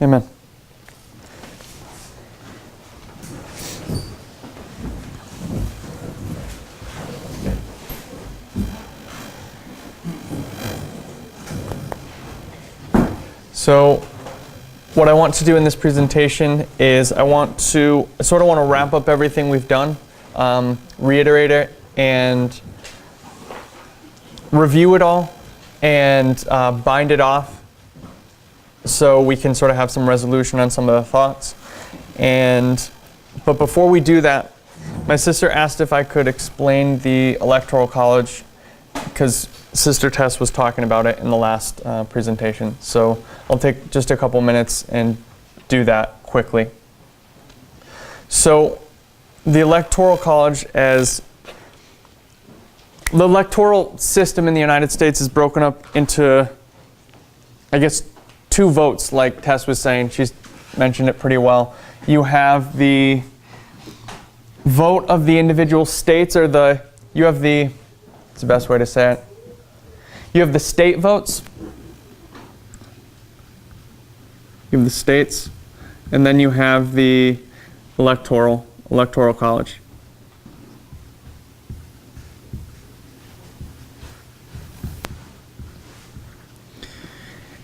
Amen. So what I want to do in this presentation is I sort of want to wrap up everything we've done, reiterate it, and review it all, and bind it off so we can sort of have some resolution on some of the thoughts. But before we do that, my sister asked if I could explain the Electoral College, because Sister Tess was talking about it in the last presentation. So I'll take just a couple minutes and do that quickly. So the Electoral College, as the electoral system in the United States is broken up into, I guess, two votes, like Tess was saying. She's mentioned it pretty well. You have the vote of the individual states, or it's the best way to say it. You have the state votes. You have the states, and then you have the electoral college.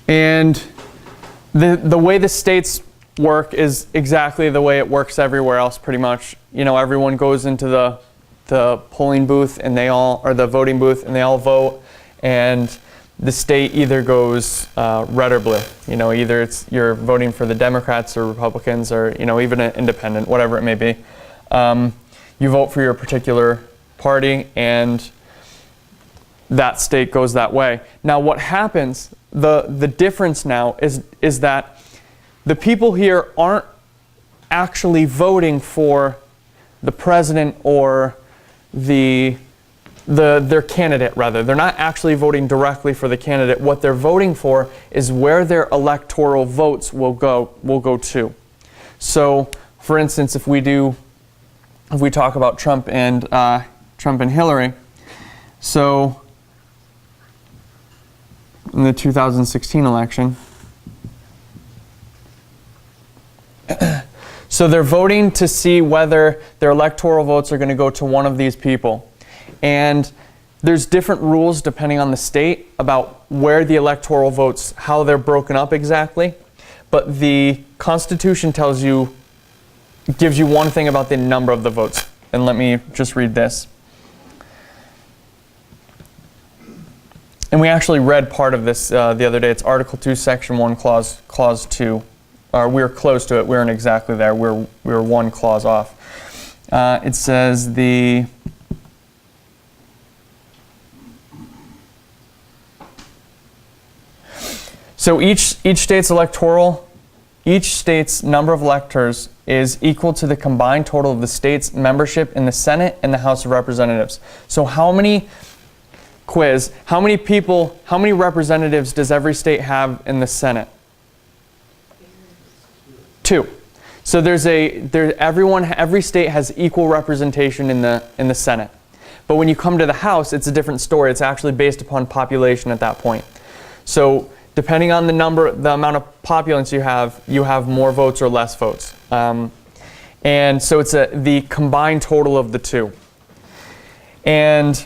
And the way the states work is exactly the way it works everywhere else, pretty much. You know, everyone goes into the polling booth and the voting booth, and they all vote, and the state either goes red or blue. You know, either you're voting for the Democrats or Republicans, or even an independent, whatever it may be. You vote for your particular party, and that state goes that way. Now, what happens? The difference now is that the people here aren't actually voting for the president or their candidate, rather. They're not actually voting directly for the candidate. What they're voting for is where their electoral votes will go to. So, for instance, if we talk about Trump and Hillary, so in the 2016 election, so they're voting to see whether their electoral votes are going to go to one of these people. And there's different rules depending on the state about where the electoral votes, how they're broken up exactly. But the Constitution gives you one thing about the number of the votes. And let me just read this. And we actually read part of this the other day. It's Article 2, Section 1, Clause 2. We're close to it. We weren't exactly there. We're one clause off. It says so each state's number of electors is equal to the combined total of the state's membership in the Senate and the House of Representatives. So how many representatives does every state have in the Senate? 2. So every state has equal representation in the Senate. But when you come to the House, it's a different story. It's actually based upon population at that point. So depending on the amount of populace you have more votes or less votes. And so it's the combined total of the two. And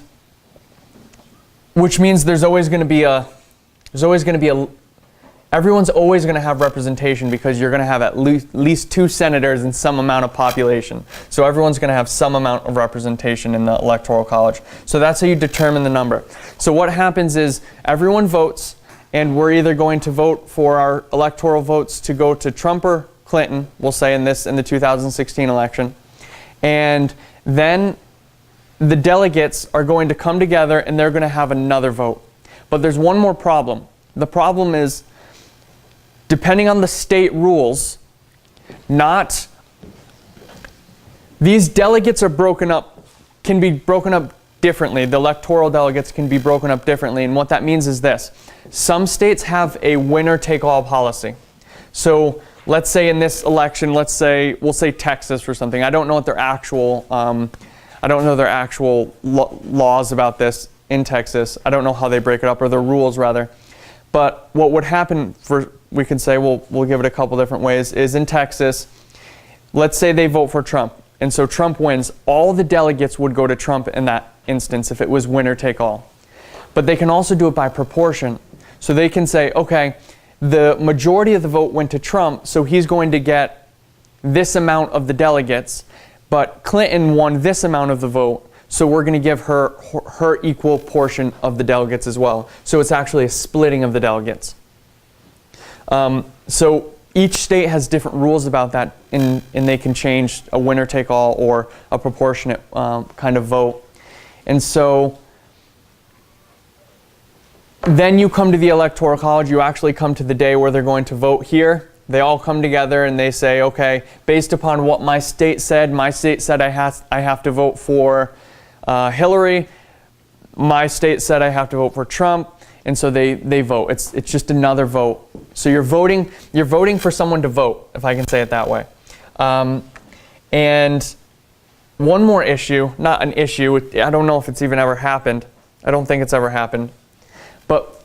which means everyone's always going to have representation, because you're going to have at least 2 senators and some amount of population. So everyone's going to have some amount of representation in the Electoral College. So that's how you determine the number. So what happens is everyone votes, and we're either going to vote for our electoral votes to go to Trump or Clinton, we'll say in the 2016 election. And then the delegates are going to come together and they're going to have another vote. But there's one more problem. The problem is, depending on the state rules, these delegates can be broken up differently. The electoral delegates can be broken up differently. And what that means is this. Some states have a winner-take-all policy. So let's say in this election, we'll say Texas or something. I don't know what their actual laws about this in Texas. I don't know how they break it up, or their rules rather. But what would happen we can say, well, we'll give it a couple different ways, is in Texas, let's say they vote for Trump, and so Trump wins. All the delegates would go to Trump in that instance if it was winner take all. But they can also do it by proportion. So they can say, okay, the majority of the vote went to Trump, so he's going to get this amount of the delegates, but Clinton won this amount of the vote, so we're going to give her equal portion of the delegates as well. So it's actually a splitting of the delegates. So each state has different rules about that, and they can change a winner-take-all or a proportionate kind of vote. And so then you come to the Electoral College. You actually come to the day where they're going to vote here. They all come together and they say, okay, based upon what my state said I have to vote for Hillary. My state said I have to vote for Trump. And so they vote. It's just another vote. So you're voting for someone to vote, if I can say it that way. And one more issue, not an issue, I don't know if it's even ever happened. I don't think it's ever happened. But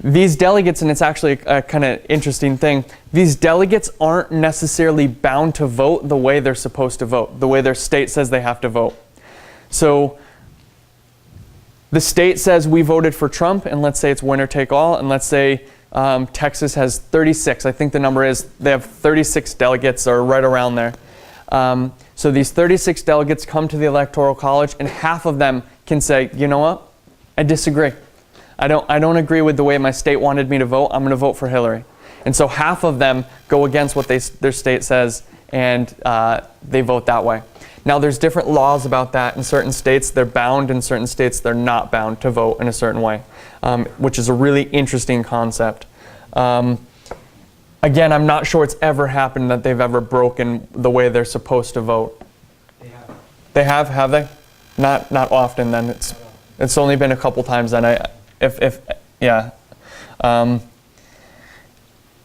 these delegates, and it's actually a kind of interesting thing, these delegates aren't necessarily bound to vote the way they're supposed to vote, the way their state says they have to vote. So the state says we voted for Trump, and let's say it's winner take all, and let's say Texas has 36. I think the number is they have 36 delegates or right around there. So these 36 delegates come to the Electoral College, and half of them can say, you know what, I disagree. I don't agree with the way my state wanted me to vote. I'm going to vote for Hillary. And so half of them go against what their state says, and they vote that way. Now there's different laws about that. In certain states they're bound, in certain states they're not bound to vote in a certain way, which is a really interesting concept. Again, I'm not sure it's ever happened that they've ever broken the way they're supposed to vote. They have. They have they? Not often then. It's only been a couple times then. If it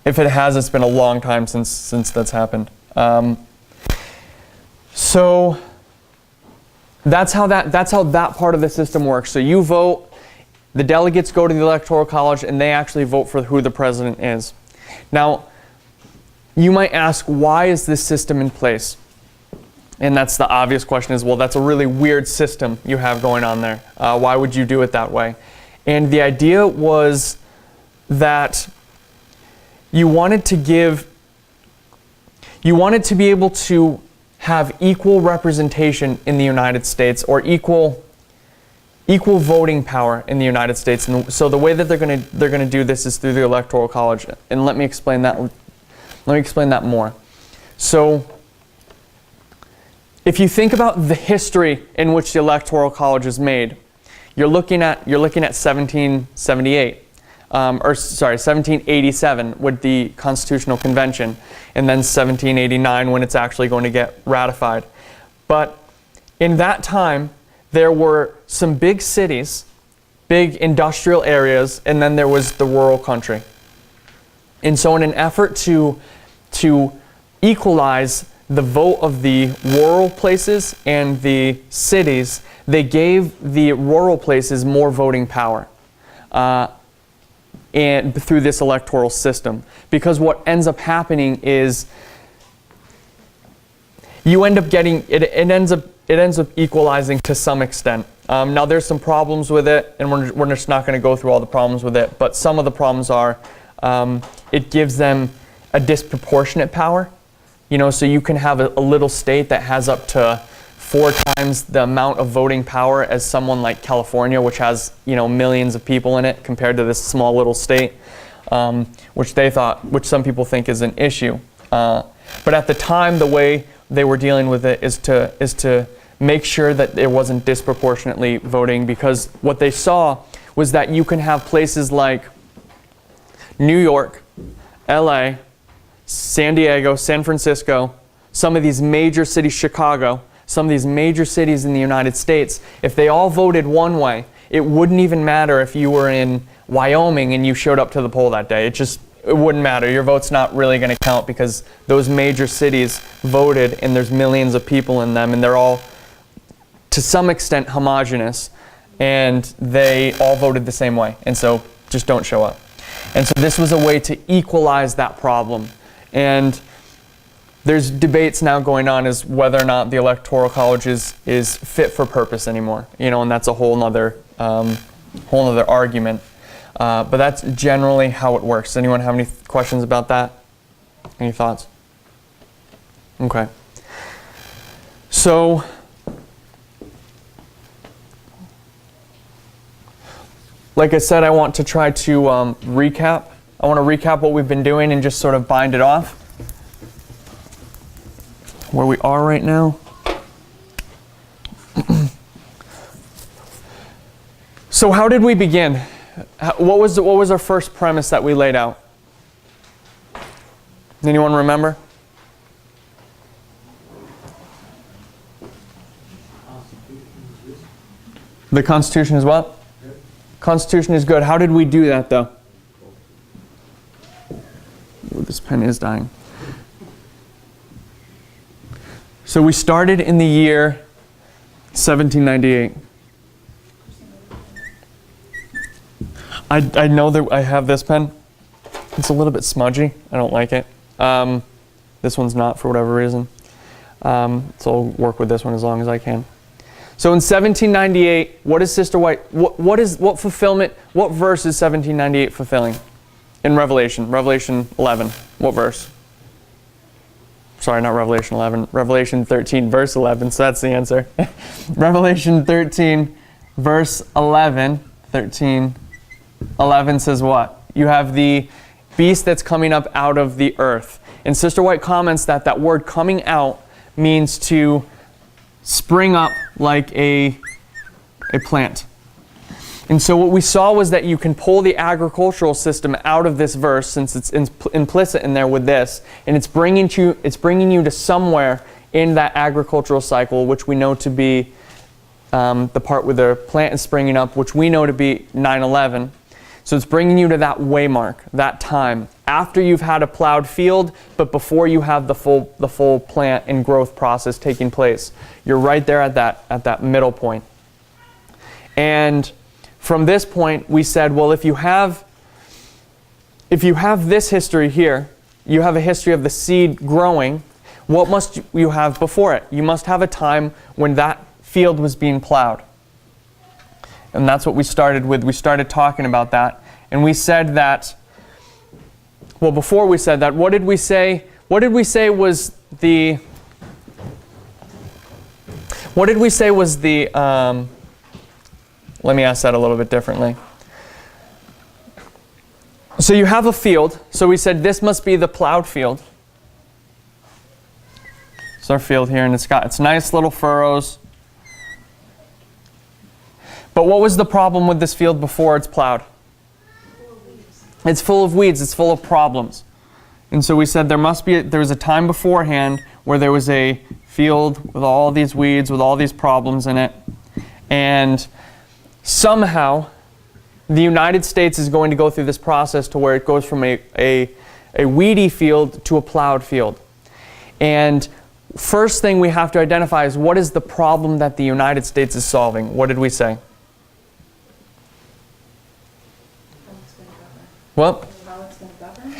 has, it's been a long time since that's happened. So that's how that part of the system works. So you vote, the delegates go to the Electoral College, and they actually vote for who the president is. Now, you might ask, why is this system in place? And that's the obvious question is, well, that's a really weird system you have going on there. Why would you do it that way? And the idea was that you wanted to be able to have equal representation in the United States, or equal voting power in the United States. And so the way that they're going to do this is through the Electoral College. And let me explain that more. So if you think about the history in which the Electoral College is made, you're looking at 1778. 1787 with the Constitutional Convention, and then 1789 when it's actually going to get ratified. But in that time, there were some big cities, big industrial areas, and then there was the rural country. And so in an effort to equalize the vote of the rural places and the cities, they gave the rural places more voting power. And through this electoral system, because what ends up happening is you end up getting it ends up equalizing to some extent. Now there's some problems with it, and we're just not going to go through all the problems with it, but some of the problems are it gives them a disproportionate power. So you can have a little state that has up to 4 times the amount of voting power as someone like California, which has millions of people in it, compared to this small little state, which some people think is an issue. But at the time, the way they were dealing with it is to make sure that it wasn't disproportionately voting, because what they saw was that you can have places like New York, LA, San Diego, San Francisco, some of these major cities, Chicago, some of these major cities in the United States, if they all voted one way, it wouldn't even matter if you were in Wyoming and you showed up to the poll that day. It wouldn't matter. Your vote's not really going to count, because those major cities voted, and there's millions of people in them, and they're all, to some extent, homogenous, and they all voted the same way, and so just don't show up. And so this was a way to equalize that problem. And there's debates now going on as whether or not the Electoral College is fit for purpose anymore. And that's a whole nother argument. But that's generally how it works. Does anyone have any questions about that? Any thoughts? Okay. So, like I said, I want to try to recap. I want to recap what we've been doing and just sort of bind it off. Where we are right now. So how did we begin? What was our first premise that we laid out? Anyone remember? The Constitution is what? Constitution is good. How did we do that, though? Ooh, this pen is dying. So we started in the year 1798. I know that I have this pen. It's a little bit smudgy. I don't like it. This one's not for whatever reason. So I'll work with this one as long as I can. So in 1798, what is Sister White? What verse is 1798 fulfilling? In Revelation 11. What verse? Sorry, not Revelation 11. Revelation 13, verse 11. So that's the answer. Revelation 13, verse 11. 13, 11 says what? You have the beast that's coming up out of the earth. And Sister White comments that that word coming out means to spring up like a plant. And so what we saw was that you can pull the agricultural system out of this verse, since it's implicit in there with this, and it's bringing you to somewhere in that agricultural cycle, which we know to be the part where the plant is springing up, which we know to be 9/11. So it's bringing you to that waymark, that time, after you've had a plowed field, but before you have the full plant and growth process taking place. You're right there at that middle point. And from this point, we said, well, if you have this history here, you have a history of the seed growing, what must you have before it? You must have a time when that field was being plowed. And that's what we started with. We started talking about that. And we said that, well, before we said that, what did we say? What did we say was the, let me ask that a little bit differently. So you have a field. So we said this must be the plowed field. It's our field here, and it's nice little furrows. But what was the problem with this field before it's plowed? It's full of weeds. It's full of problems. And so we said there was a time beforehand where there was a field with all these weeds, with all these problems in it. And somehow the United States is going to go through this process to where it goes from a weedy field to a plowed field. And first thing we have to identify is, what is the problem that the United States is solving? What did we say? Well,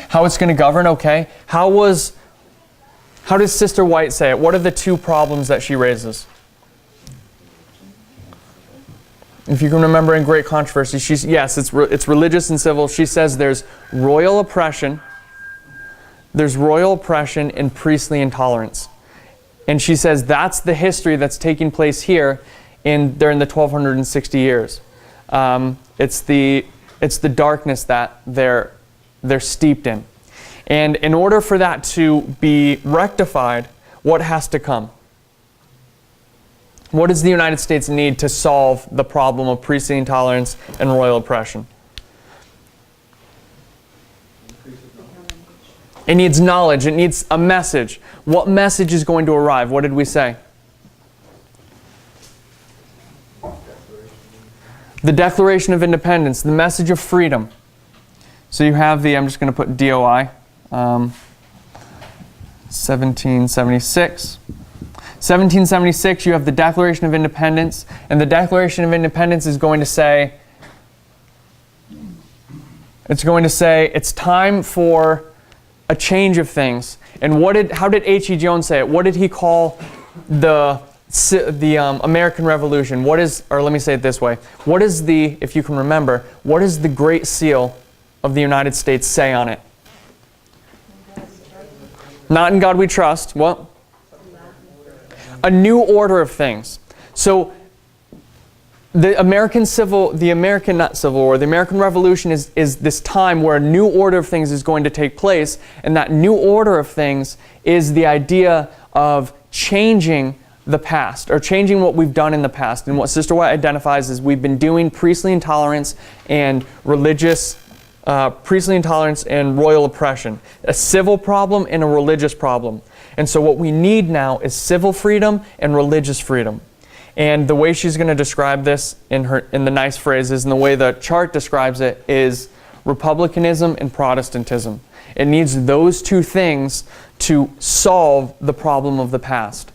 how it's going to govern, okay. How does Sister White say it? What are the two problems that she raises? If you can remember in Great Controversy, it's religious and civil. She says there's royal oppression and priestly intolerance. And she says that's the history that's taking place here during the 1260 years. It's the darkness that they're steeped in. And in order for that to be rectified, what has to come? What does the United States need to solve the problem of priestly intolerance and royal oppression? It needs knowledge. It needs a message. What message is going to arrive? What did we say? The Declaration of Independence, the message of freedom. So you have I'm just going to put DOI, 1776. 1776, you have the Declaration of Independence, and the Declaration of Independence is going to say, It's going to say it's time for a change of things. And how did H.E. Jones say it? What did he call the American Revolution? Or let me say it this way. What is if you can remember, what does the Great Seal of the United States say on it? Not in God we trust. What? A new order of things. So the American Revolution is this time where a new order of things is going to take place, and that new order of things is the idea of changing the past, or changing what we've done in the past. And what Sister White identifies is we've been doing priestly intolerance and royal oppression, a civil problem and a religious problem. And so what we need now is civil freedom and religious freedom. And the way she's going to describe this in the nice phrases, and the way the chart describes it, is republicanism and Protestantism. It needs those two things to solve the problem of the past.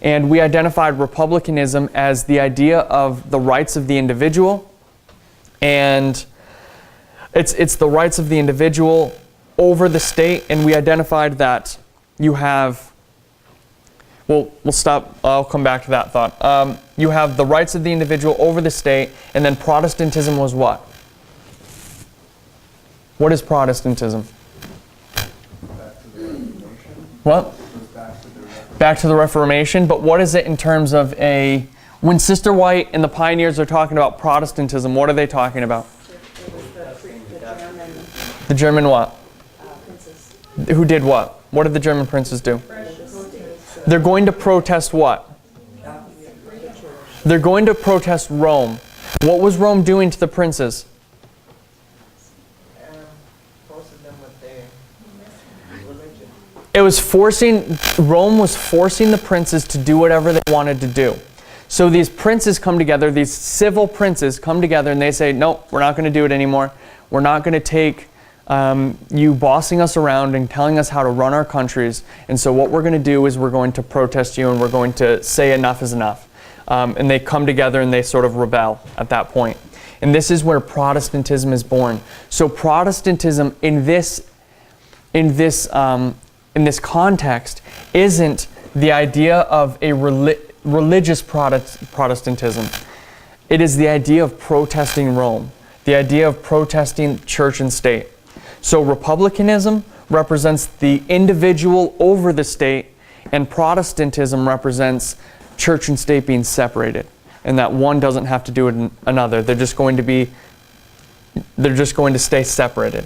And we identified republicanism as the idea of the rights of the individual, and it's the rights of the individual over the state. And we identified that you have, we'll stop, I'll come back to that thought. You have the rights of the individual over the state, and then Protestantism was what? What is Protestantism? What? Back to the Reformation. But what is it in terms of when Sister White and the pioneers are talking about Protestantism, what are they talking about? The German what? Princes. Who did what? What did the German princes do? They're going to protest what? They're going to protest Rome. What was Rome doing to the princes? Rome was forcing the princes to do whatever they wanted to do. So these princes come together, these civil princes come together, and they say, no, we're not going to do it anymore. We're not going to take you bossing us around and telling us how to run our countries. And so what we're going to do is we're going to protest you, and we're going to say enough is enough. And they come together and they sort of rebel at that point. And this is where Protestantism is born. So Protestantism in this context isn't the idea of a religious Protestantism. It is the idea of protesting Rome, the idea of protesting church and state. So republicanism represents the individual over the state, and Protestantism represents church and state being separated, and that one doesn't have to do it in another. They're just going to stay separated.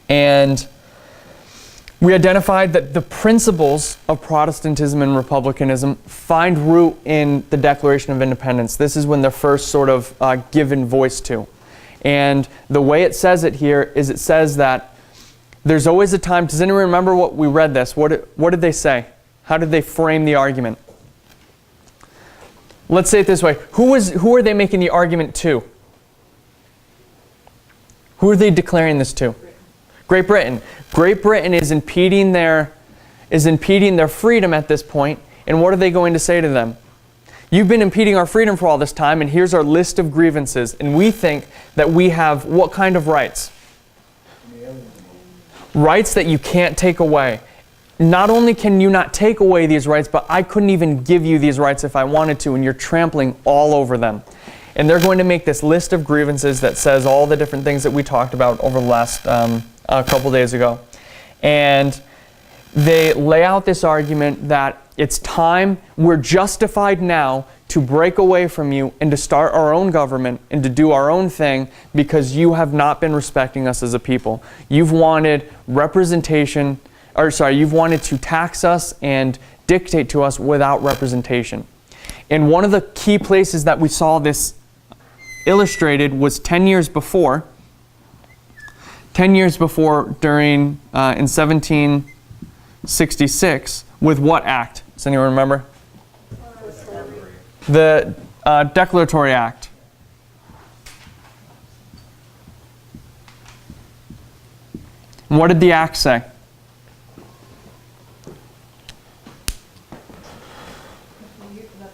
And we identified that the principles of Protestantism and republicanism find root in the Declaration of Independence. This is when they're first sort of given voice to. And the way it says it here is it says that there's always a time. Does anyone remember what we read this? What did they say? How did they frame the argument? Let's say it this way. Who are they making the argument to? Who are they declaring this to? Great Britain. Great Britain is impeding their freedom at this point, and what are they going to say to them? You've been impeding our freedom for all this time, and here's our list of grievances, and we think that we have what kind of rights? Rights that you can't take away. Not only can you not take away these rights, but I couldn't even give you these rights if I wanted to, and you're trampling all over them. And they're going to make this list of grievances that says all the different things that we talked about over the last a couple days ago. And they lay out this argument that it's time, we're justified now to break away from you and to start our own government and to do our own thing because you have not been respecting us as a people. You've wanted you've wanted to tax us and dictate to us without representation. And one of the key places that we saw this illustrated was 10 years before during in 1766 with what act? Does anyone remember? The Declaratory Act. And what did the act say?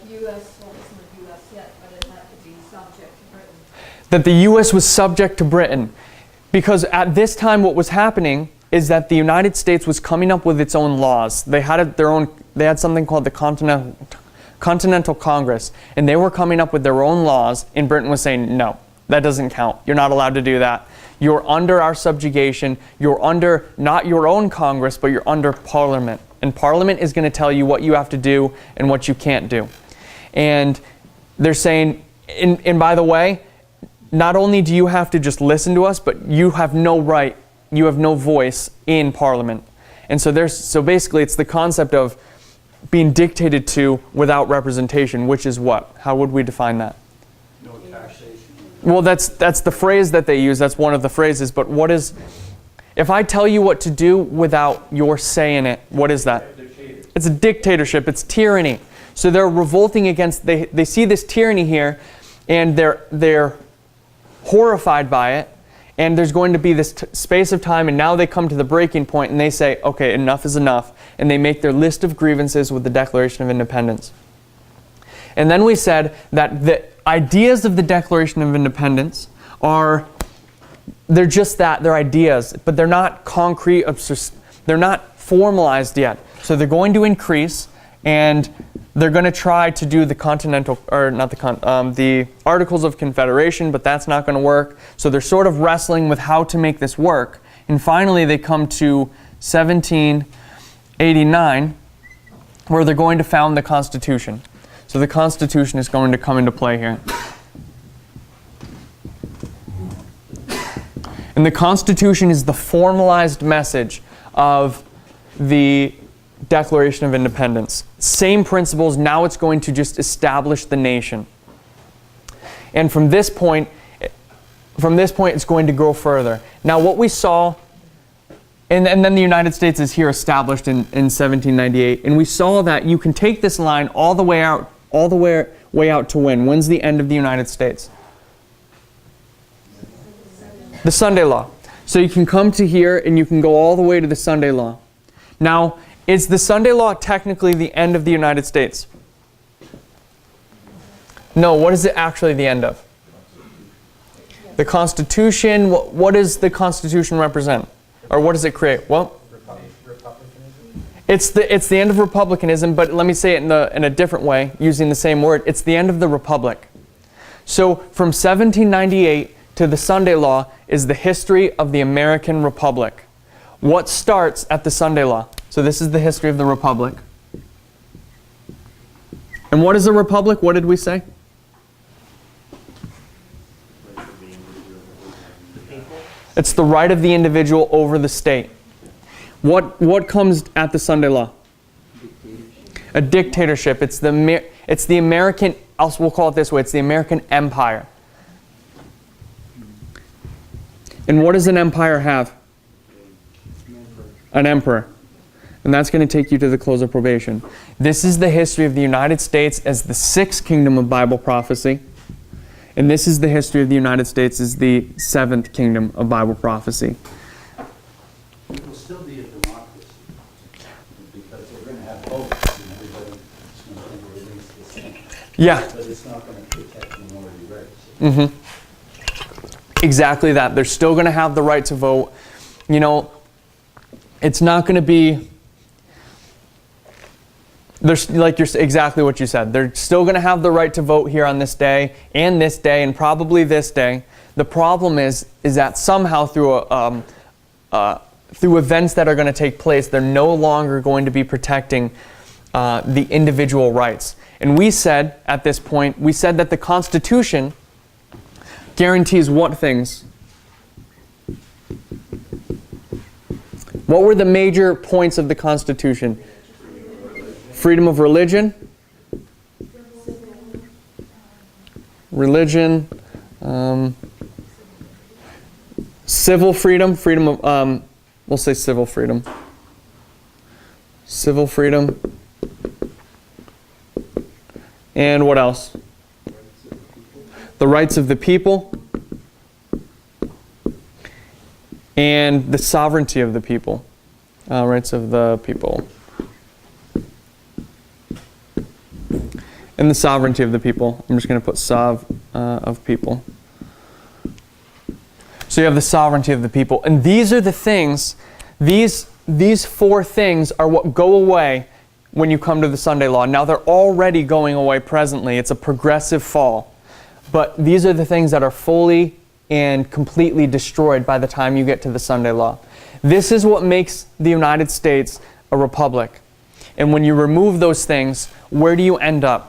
The U.S. well, it's not U.S. yet, but it had to be subject to Britain. That the U.S. was subject to Britain. Because at this time what was happening is that the United States was coming up with its own laws. They had they had something called the Continental Congress, and they were coming up with their own laws, and Britain was saying, no, that doesn't count. You're not allowed to do that. You're under our subjugation. You're under not your own Congress, but you're under Parliament. And Parliament is going to tell you what you have to do and what you can't do. And they're saying, and by the way, not only do you have to just listen to us, but you have no right, you have no voice in Parliament. And so basically it's the concept of being dictated to without representation, which is what? How would we define that? No taxation. Well, that's the phrase that they use. That's one of the phrases. But what is, if I tell you what to do without your say in it, what is that? It's a dictatorship. It's tyranny. So they're revolting against, they see this tyranny here, and they're horrified by it, and there's going to be this space of time, and now they come to the breaking point and they say, okay, enough is enough, and they make their list of grievances with the Declaration of Independence. And then we said that the ideas of the Declaration of Independence they're just that, they're ideas, but they're not concrete, they're not formalized yet. So they're going to increase, and they're going to try to do the the Articles of Confederation, but that's not going to work. So they're sort of wrestling with how to make this work. And finally, they come to 1789, where they're going to found the Constitution. So the Constitution is going to come into play here. And the Constitution is the formalized message of the Declaration of Independence. Same principles, now it's going to just establish the nation. And from this point it's going to go further. Now what we saw, and then the United States is here established in 1798, and we saw that you can take this line all the way out to when? When's the end of the United States? The Sunday Law. So you can come to here and you can go all the way to the Sunday Law. Now, is the Sunday Law technically the end of the United States? No, what is it actually the end of? The Constitution. What does the Constitution represent? Or what does it create? Well, it's the end of republicanism, but let me say it in a different way, using the same word. It's the end of the Republic. So from 1798 to the Sunday Law is the history of the American Republic. What starts at the Sunday Law? So this is the history of the Republic. And what is a republic? What did we say? It's the right of the individual over the state. What comes at the Sunday Law? A dictatorship. It's the American, we'll call it this way, it's the American Empire. And what does an empire have? An emperor. And that's going to take you to the close of probation. This is the history of the United States as the sixth kingdom of Bible prophecy. And this is the history of the United States as the seventh kingdom of Bible prophecy. It will still be a democracy because they're going to have votes and everybody's going to think everything's the same. Yeah. But it's not going to protect minority rights. Mm-hmm. Exactly that. They're still going to have the right to vote. You know, it's not going to be... exactly what you said. They're still going to have the right to vote here on this day, and probably this day. The problem is that somehow through events that are going to take place, they're no longer going to be protecting the individual rights. And we said at this point, that the Constitution guarantees what things? What were the major points of the Constitution? Freedom of religion, civil freedom, we'll say civil freedom, and what else? The rights of the people, and the sovereignty of the people, rights of the people. And the sovereignty of the people. I'm just going to put of people. So you have the sovereignty of the people. And these are the things, these 4 things are what go away when you come to the Sunday law. Now they're already going away presently. It's a progressive fall. But these are the things that are fully and completely destroyed by the time you get to the Sunday law. This is what makes the United States a republic. And when you remove those things, where do you end up?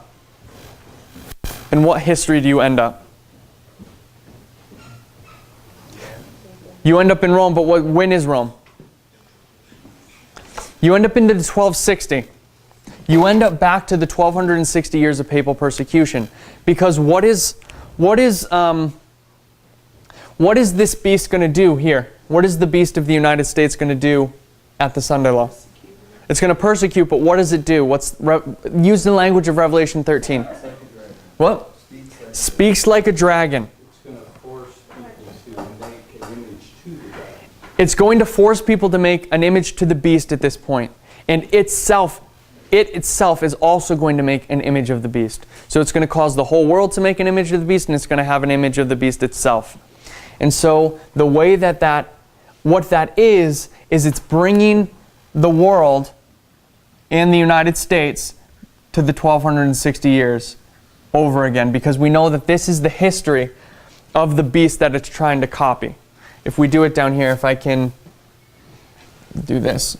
In what history do you end up? You end up in Rome, but when is Rome? You end up into the 1260. You end up back to the 1260 years of papal persecution. Because what is this beast going to do here? What is the beast of the United States going to do at the Sunday law? It's going to persecute, but what does it do? Use the language of Revelation 13. What? Speaks like a dragon. It's going to force people to make an image to the dragon. It's going to force people to make an image to the beast at this point. And it itself is also going to make an image of the beast. So it's going to cause the whole world to make an image of the beast, and it's going to have an image of the beast itself. And so the way what that is it's bringing the world and the United States to the 1260 years over again, because we know that this is the history of the beast that it's trying to copy. If we do it down here, if I can do this.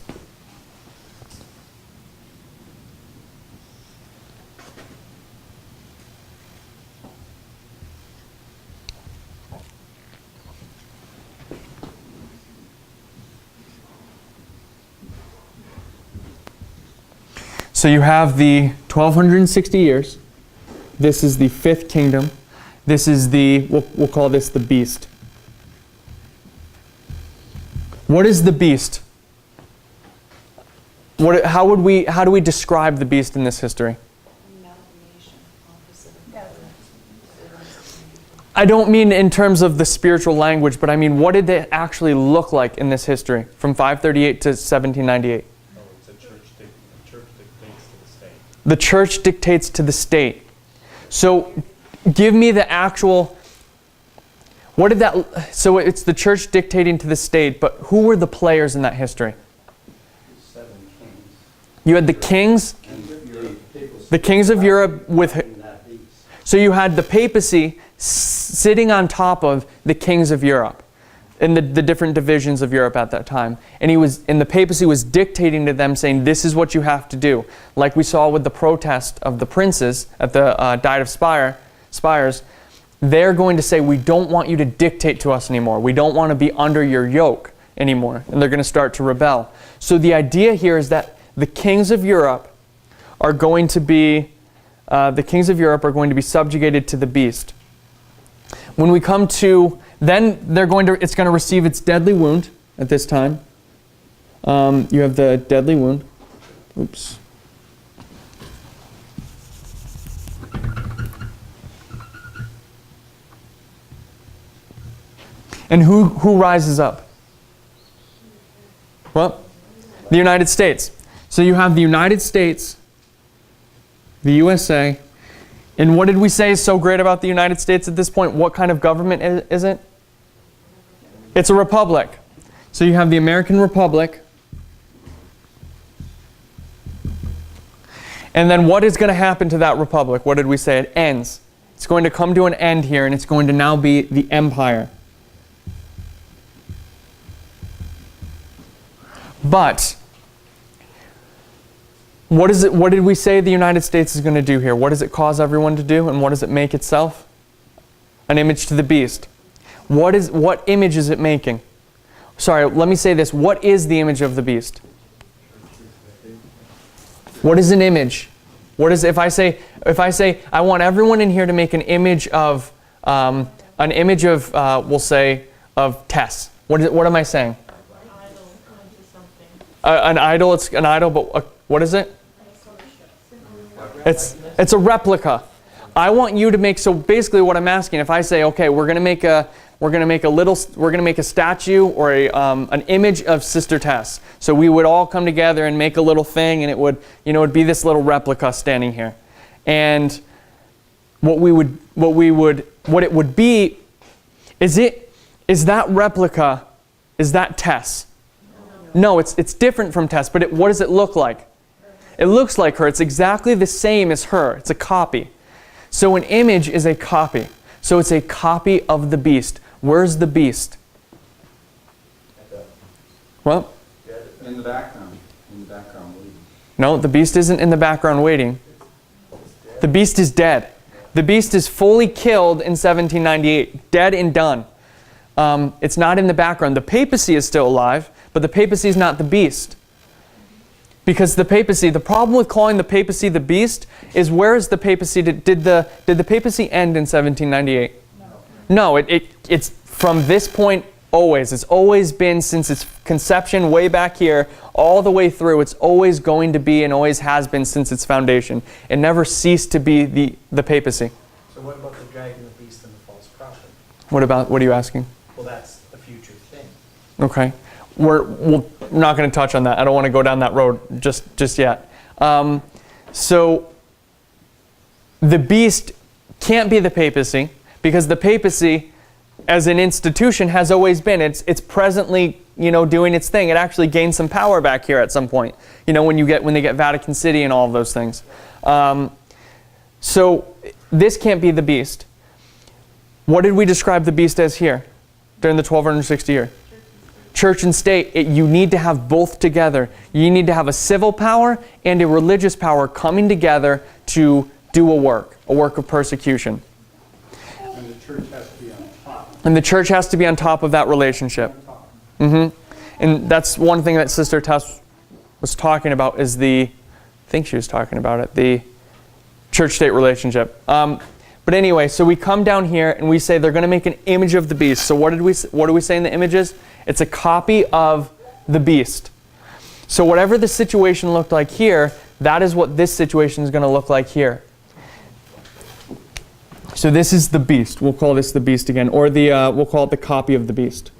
So you have the 1260 years. This is the 5th kingdom. This is we'll call this the beast. What is the beast? How do we describe the beast in this history? I don't mean in terms of the spiritual language, but I mean, what did it actually look like in this history from 538 to 1798? The church dictates to the state. So give me the actual, so it's the church dictating to the state, but who were the players in that history? 7 kings. You had the kings, the kings of Europe so you had the papacy sitting on top of the kings of Europe in the different divisions of Europe at that time. And the papacy was dictating to them, saying, this is what you have to do. Like we saw with the protest of the princes at the Diet of Spires, they're going to say, we don't want you to dictate to us anymore. We don't want to be under your yoke anymore. And they're going to start to rebel. So the idea here is that the kings of Europe are going to be subjugated to the beast. When we come to, then it's going to receive its deadly wound at this time. You have the deadly wound. Oops. And who rises up? What? The United States. So you have the United States, the USA, and what did we say is so great about the United States at this point? What kind of government is it? It's a republic. So you have the American Republic. And then what is going to happen to that republic? What did we say? It ends. It's going to come to an end here, and it's going to now be the empire. But what did we say the United States is going to do here? What does it cause everyone to do, and what does it make itself? An image to the beast. What image is it making? Sorry, let me say this. What is the image of the beast? What is an image? If I say I want everyone in here to make an image of we'll say of Tess. What am I saying? An idol. It's an idol, but what is it? It's a replica. I want you to make, so basically what I'm asking, if I say, okay, we're going to make a statue or an image of Sister Tess. So we would all come together and make a little thing, and it would be this little replica standing here. And what it would be, is that replica, is that Tess? No, it's different from Tess, but what does it look like? It looks like her. It's exactly the same as her. It's a copy. So an image is a copy. So it's a copy of the beast. Where's the beast? What? In the background. In the background. No, the beast isn't in the background waiting. The beast is dead. The beast is fully killed in 1798. Dead and done. It's not in the background. The papacy is still alive, but the papacy is not the beast. Because the papacy, the problem with calling the papacy the beast is, where is the papacy? Did the papacy end in 1798? No, it's from this point always. It's always been, since its conception way back here, all the way through. It's always going to be and always has been since its foundation. It never ceased to be the papacy. So what about the dragon, the beast, and the false prophet? What are you asking? Well, that's a future thing. Okay. We're not going to touch on that. I don't want to go down that road just yet. So the beast can't be the papacy, because the papacy, as an institution, has always been. It's presently, doing its thing. It actually gained some power back here at some point. When they get Vatican City and all of those things. So this can't be the beast. What did we describe the beast as here during the 1260 year? Church and state. You need to have both together. You need to have a civil power and a religious power coming together to do a work of persecution. And the church has to be on top. And the church has to be on top of that relationship. And that's one thing that Sister Tess was talking about, is I think she was talking about it, the church-state relationship. But anyway, so we come down here and we say they're going to make an image of the beast. So what do we say in the images? It's a copy of the beast. So whatever the situation looked like here, that is what this situation is going to look like here. So this is the beast. We'll call this the beast again, or we'll call it the copy of the beast.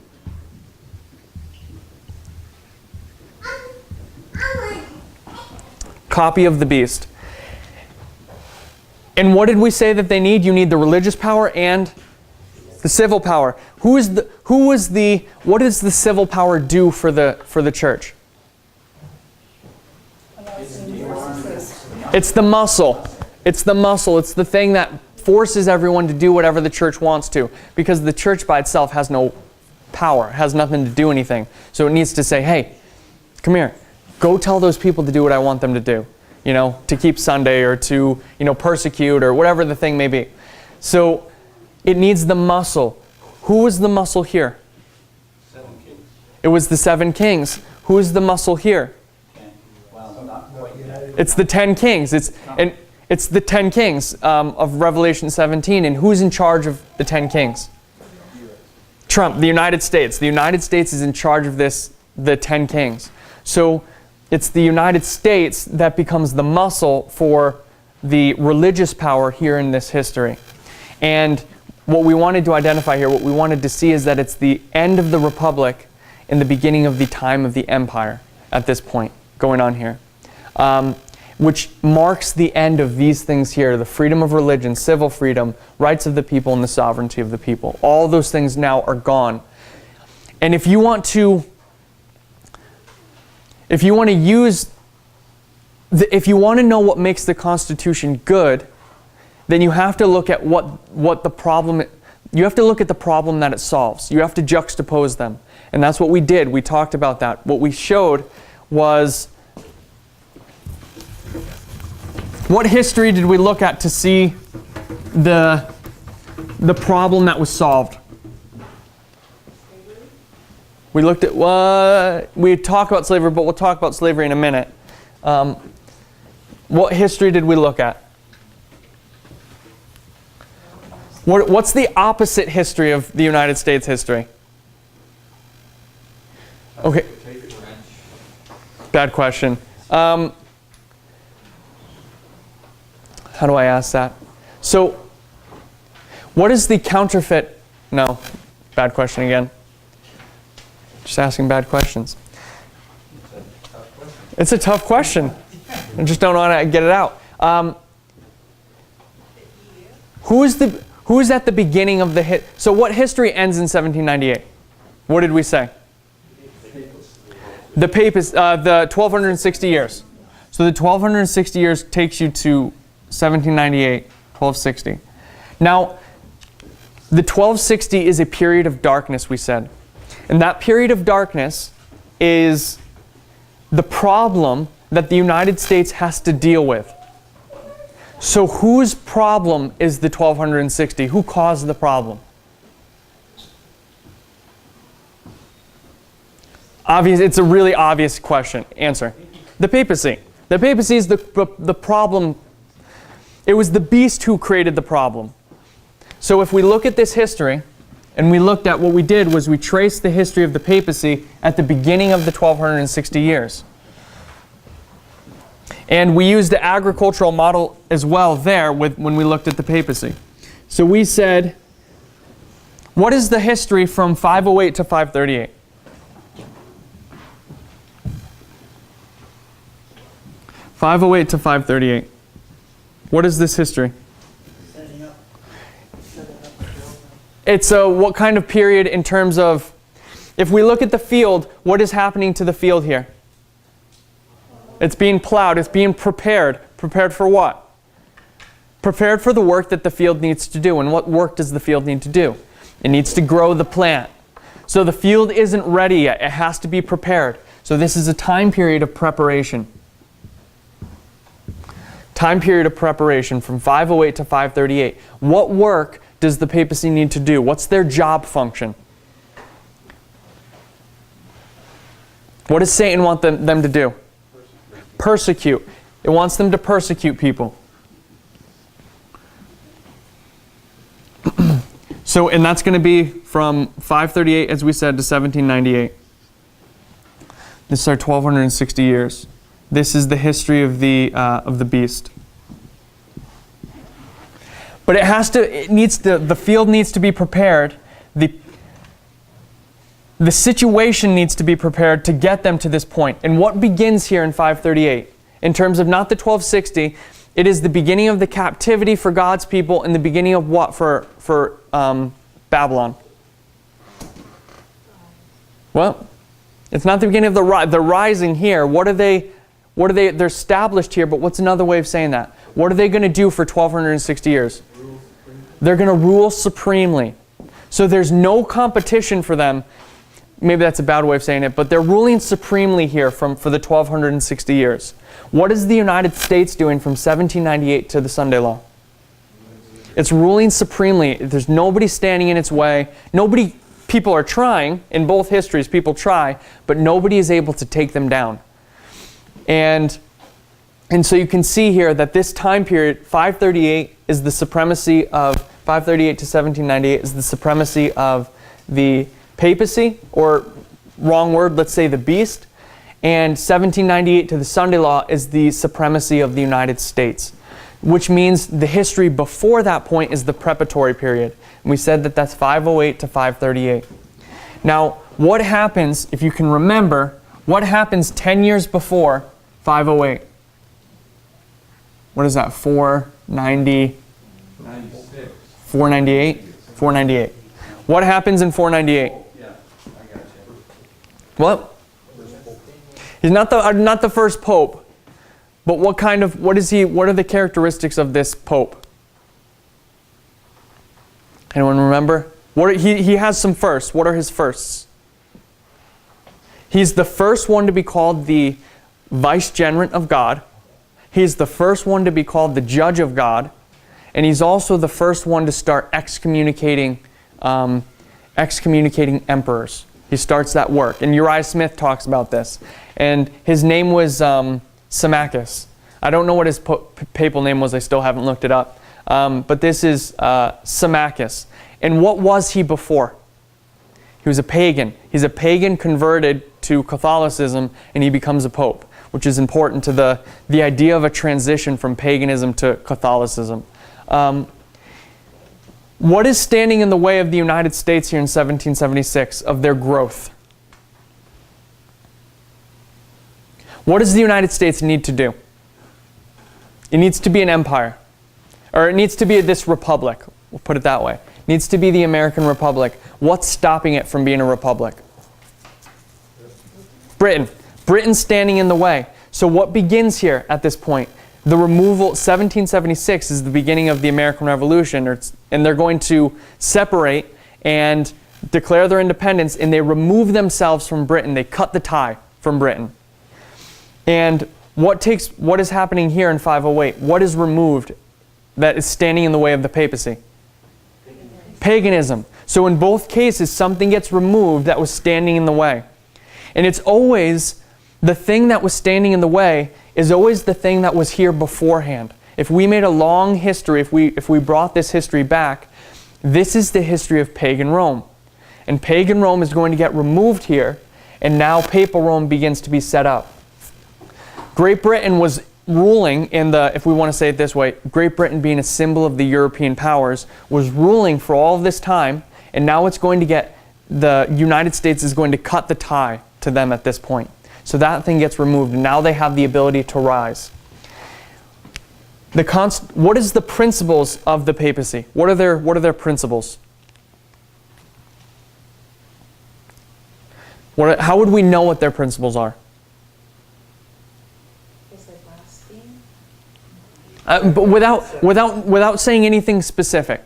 Copy of the beast. And what did we say that they need? You need the religious power and the civil power. What does the civil power do for the church? It's the muscle. It's the muscle. It's the thing that forces everyone to do whatever the church wants to. Because the church by itself has no power, has nothing to do anything. So it needs to say, hey, come here. Go tell those people to do what I want them to do. To keep Sunday, or to, persecute, or whatever the thing may be. So it needs the muscle. Who was the muscle here? 7 kings. It was the 7 kings. Who is the muscle here? Well, not quite yet. It's the 10 kings. It's the 10 kings of Revelation 17. And who's in charge of the 10 kings? Trump, the United States. The United States is in charge of the 10 kings. So it's the United States that becomes the muscle for the religious power here in this history. And what we wanted to identify here, what we wanted to see, is that it's the end of the Republic and the beginning of the time of the Empire at this point going on here. Which marks the end of these things here: the freedom of religion, civil freedom, rights of the people, and the sovereignty of the people. All those things now are gone. And if you want to know what makes the Constitution good, then you have to look at what the problem. You have to look at the problem that it solves. You have to juxtapose them, and that's what we did. We talked about that. What we showed was, what history did we look at to see the problem that was solved? We looked at we talk about slavery, but we'll talk about slavery in a minute. What history did we look at? What's the opposite history of the United States history? Okay. Bad question. How do I ask that? So, what is the counterfeit? No, bad question again. Just asking bad questions. It's a tough question. I just don't know how to get it out. Who is at the beginning of the so what history ends in 1798? What did we say? The papacy, the 1260 years. So the 1260 years takes you to 1798, 1260. Now, the 1260 is a period of darkness, we said. And that period of darkness is the problem that the United States has to deal with. So whose problem is the 1260? Who caused the problem? Obvious. It's a really obvious question. Answer. The papacy. The papacy is the problem. It was the beast who created the problem. So if we look at this history, and we looked at what we did was we traced the history of the papacy at the beginning of the 1260 years. And we used the agricultural model as well there when we looked at the papacy. So we said, what is the history from 508 to 538? (508 to 538). What is this history? It's what kind of period in terms of, if we look at the field, what is happening to the field here? It's being plowed, it's being prepared. Prepared for what? Prepared for the work that the field needs to do. And what work does the field need to do? It needs to grow the plant. So the field isn't ready yet, it has to be prepared. So this is a time period of preparation. Time period of preparation from 508 to 538. What work does the papacy need to do? What's their job function? What does Satan want them to do? Persecute. It wants them to persecute people. So, and that's going to be from 538, as we said, to 1798. This is our 1260 years. This is the history of the beast. But the field needs to be prepared. The situation needs to be prepared to get them to this point. And what begins here in 538? In terms of not the 1260, it is the beginning of the captivity for God's people and the beginning of what for Babylon? Well, it's not the beginning of the rising here. They're established here, but what's another way of saying that? What are they going to do for 1260 years? They're going to rule supremely. So there's no competition for them. Maybe that's a bad way of saying it, but they're ruling supremely here for the 1260 years. What is the United States doing from 1798 to the Sunday Law? It's ruling supremely. There's nobody standing in its way. People are trying, in both histories, people try, but nobody is able to take them down. And so you can see here that this time period, 538 is the supremacy of, 538 to 1798 is the supremacy of the papacy, or wrong word, let's say the beast. And 1798 to the Sunday Law is the supremacy of the United States, which means the history before that point is the preparatory period. And we said that that's 508 to 538. Now, what happens, if you can remember, what happens 10 years before 508? What is that, 490? 96. 498? 498. What happens in 498? Yeah, I got you. What? He's not the first pope, but what are the characteristics of this pope? Anyone remember? He has some firsts. What are his firsts? He's the first one to be called the vicegerent of God. He's the first one to be called the judge of God. And he's also the first one to start excommunicating emperors. He starts that work. And Uriah Smith talks about this. And his name was Symmachus. I don't know what his papal name was. I still haven't looked it up. But this is Symmachus. And what was he before? He was a pagan. He's a pagan converted to Catholicism, and he becomes a pope, which is important to the idea of a transition from paganism to Catholicism. What is standing in the way of the United States here in 1776 of their growth? What does the United States need to do? It needs to be an empire. or it needs to be this republic. We'll put it that way. It needs to be the American Republic. What's stopping it from being a republic? Britain. Britain's standing in the way. So what begins here at this point? The removal, 1776 is the beginning of the American Revolution, and they're going to separate and declare their independence, and they remove themselves from Britain. They cut the tie from Britain. And what is happening here in 508? What is removed that is standing in the way of the papacy? Paganism. So in both cases, something gets removed that was standing in the way. And it's always the thing that was standing in the way is always the thing that was here beforehand. If we made a long history, if we brought this history back, this is the history of pagan Rome. And pagan Rome is going to get removed here, and now papal Rome begins to be set up. Great Britain was ruling in the, if we want to say it this way, Great Britain being a symbol of the European powers, was ruling for all of this time, and now it's going to get, the United States is going to cut the tie to them at this point. So that thing gets removed, and now they have the ability to rise. What is the principles of the papacy? What are their principles? How would we know what their principles are? But without saying anything specific,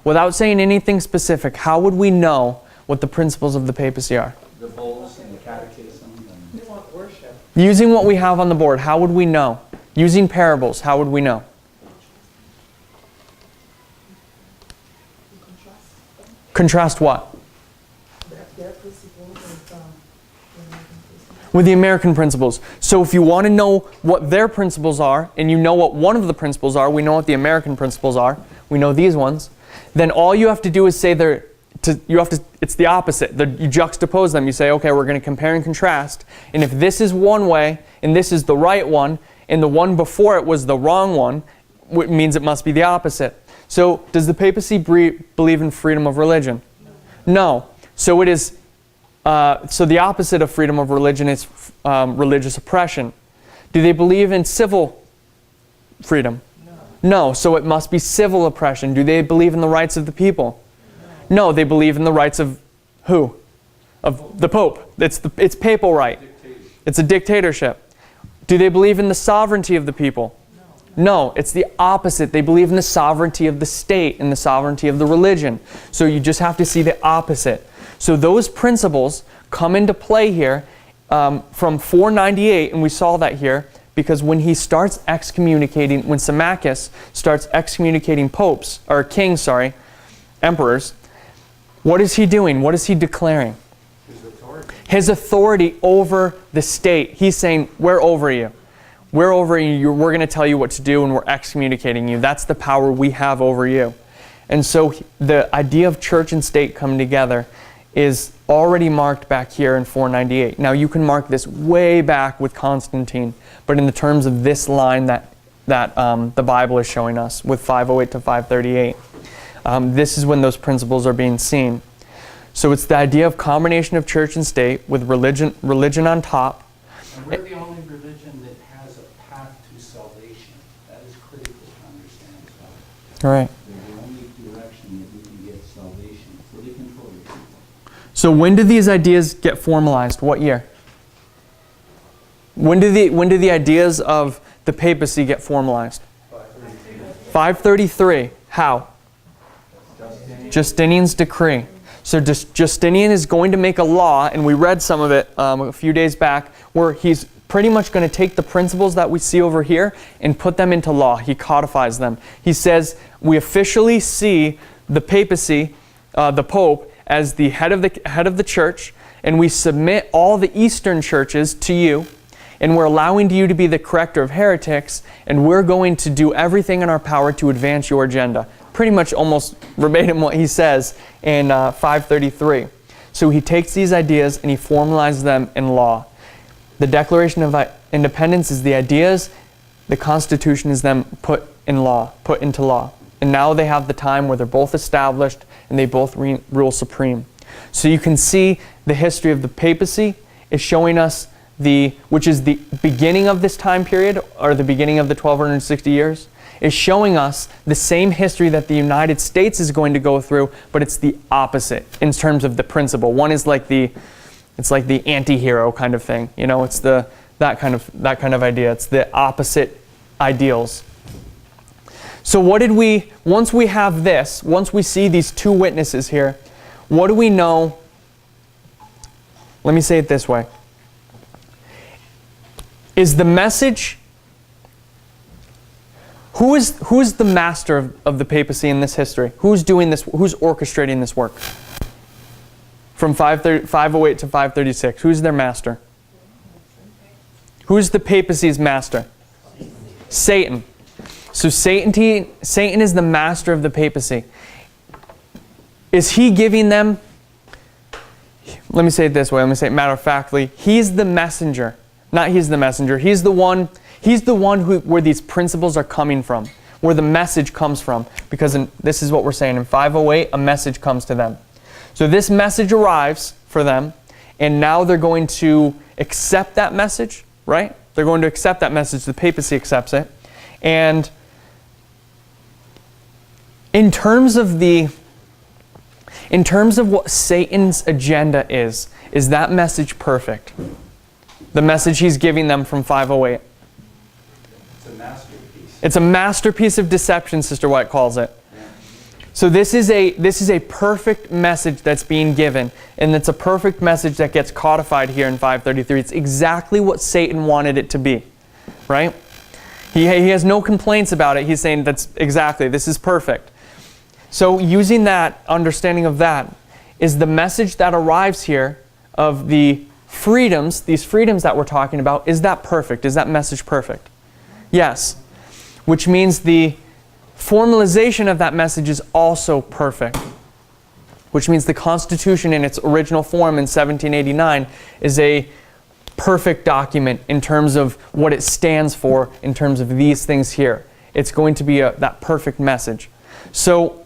how would we know what the principles of the papacy are? The bulls and the catechism and... They want worship. Using what we have on the board, how would we know? Using parables, how would we know? Contrast what? With the American principles. So if you want to know what their principles are, and you know what one of the principles are, we know what the American principles are, we know these ones, then all you have to do is say it's the opposite. You juxtapose them. You say, okay, we're going to compare and contrast, and if this is one way, and this is the right one, and the one before it was the wrong one, it means it must be the opposite. So does the papacy believe in freedom of religion? No. So it is. So the opposite of freedom of religion is religious oppression. Do they believe in civil freedom? No. So it must be civil oppression. Do they believe in the rights of the people? No. They believe in the rights of who? Of the Pope. It's papal right. It's a dictatorship. Do they believe in the sovereignty of the people? No, it's the opposite. They believe in the sovereignty of the state and the sovereignty of the religion. So you just have to see the opposite. So those principles come into play here from 498, and we saw that here, because when he starts excommunicating, when Symmachus starts excommunicating popes, or kings, sorry, emperors, what is he doing? What is he declaring? His authority over the state. He's saying, we're over you. We're over you. We're going to tell you what to do, and we're excommunicating you. That's the power we have over you. And so the idea of church and state coming together is already marked back here in 498. Now you can mark this way back with Constantine, but in the terms of this line that the Bible is showing us with 508 to 538, this is when those principles are being seen. So it's the idea of combination of church and state with religion on top. And we're the only religion that has a path to salvation. That is critical to understand as well. All right. They're the only direction that we can get salvation, fully control your people. So when do these ideas get formalized? What year? When do the ideas of the papacy get formalized? 533. How? Justinian's decree. So Justinian is going to make a law, and we read some of it a few days back, where he's pretty much going to take the principles that we see over here and put them into law. He codifies them. He says, we officially see the papacy, the Pope, as the head of the church, and we submit all the Eastern churches to you, and we're allowing you to be the corrector of heretics, and we're going to do everything in our power to advance your agenda. Pretty much almost verbatim what he says in 533. So he takes these ideas and he formalizes them in law. The Declaration of Independence is the ideas, the Constitution is them put into law. And now they have the time where they're both established and they both rule supreme. So you can see the history of the papacy is showing us which is the beginning of this time period, or the beginning of the 1260 years. is showing us the same history that the United States is going to go through, but it's the opposite in terms of the principle. One is like it's like the anti-hero kind of thing. You know, it's that kind of idea. It's the opposite ideals. So once we have this, once we see these two witnesses here, what do we know? Let me say it this way. Is the message, who is the master of the papacy in this history? Who's doing this? Who's orchestrating this work? From 508 to 536, who's their master? Who's the papacy's master? Satan. So Satan is the master of the papacy. Is he giving them, let me say it this way, let me say it matter-of-factly, he's the messenger. Not he's the messenger, he's the one where these principles are coming from, where the message comes from. Because this is what we're saying, in 508, a message comes to them. So this message arrives for them, and now they're going to accept that message, right? They're going to accept that message, the papacy accepts it. And in terms of what Satan's agenda is that message perfect? The message he's giving them from 508. It's a masterpiece. It's a masterpiece of deception, Sister White calls it. So this is a perfect message that's being given, and it's a perfect message that gets codified here in 533. It's exactly what Satan wanted it to be, right? He has no complaints about it. He's saying this is perfect. So using that, understanding of that, is the message that arrives here of the freedoms, these freedoms that we're talking about, is that perfect? Is that message perfect? Yes. Which means the formalization of that message is also perfect. Which means the Constitution in its original form in 1789 is a perfect document in terms of what it stands for, in terms of these things here. It's going to be that perfect message. So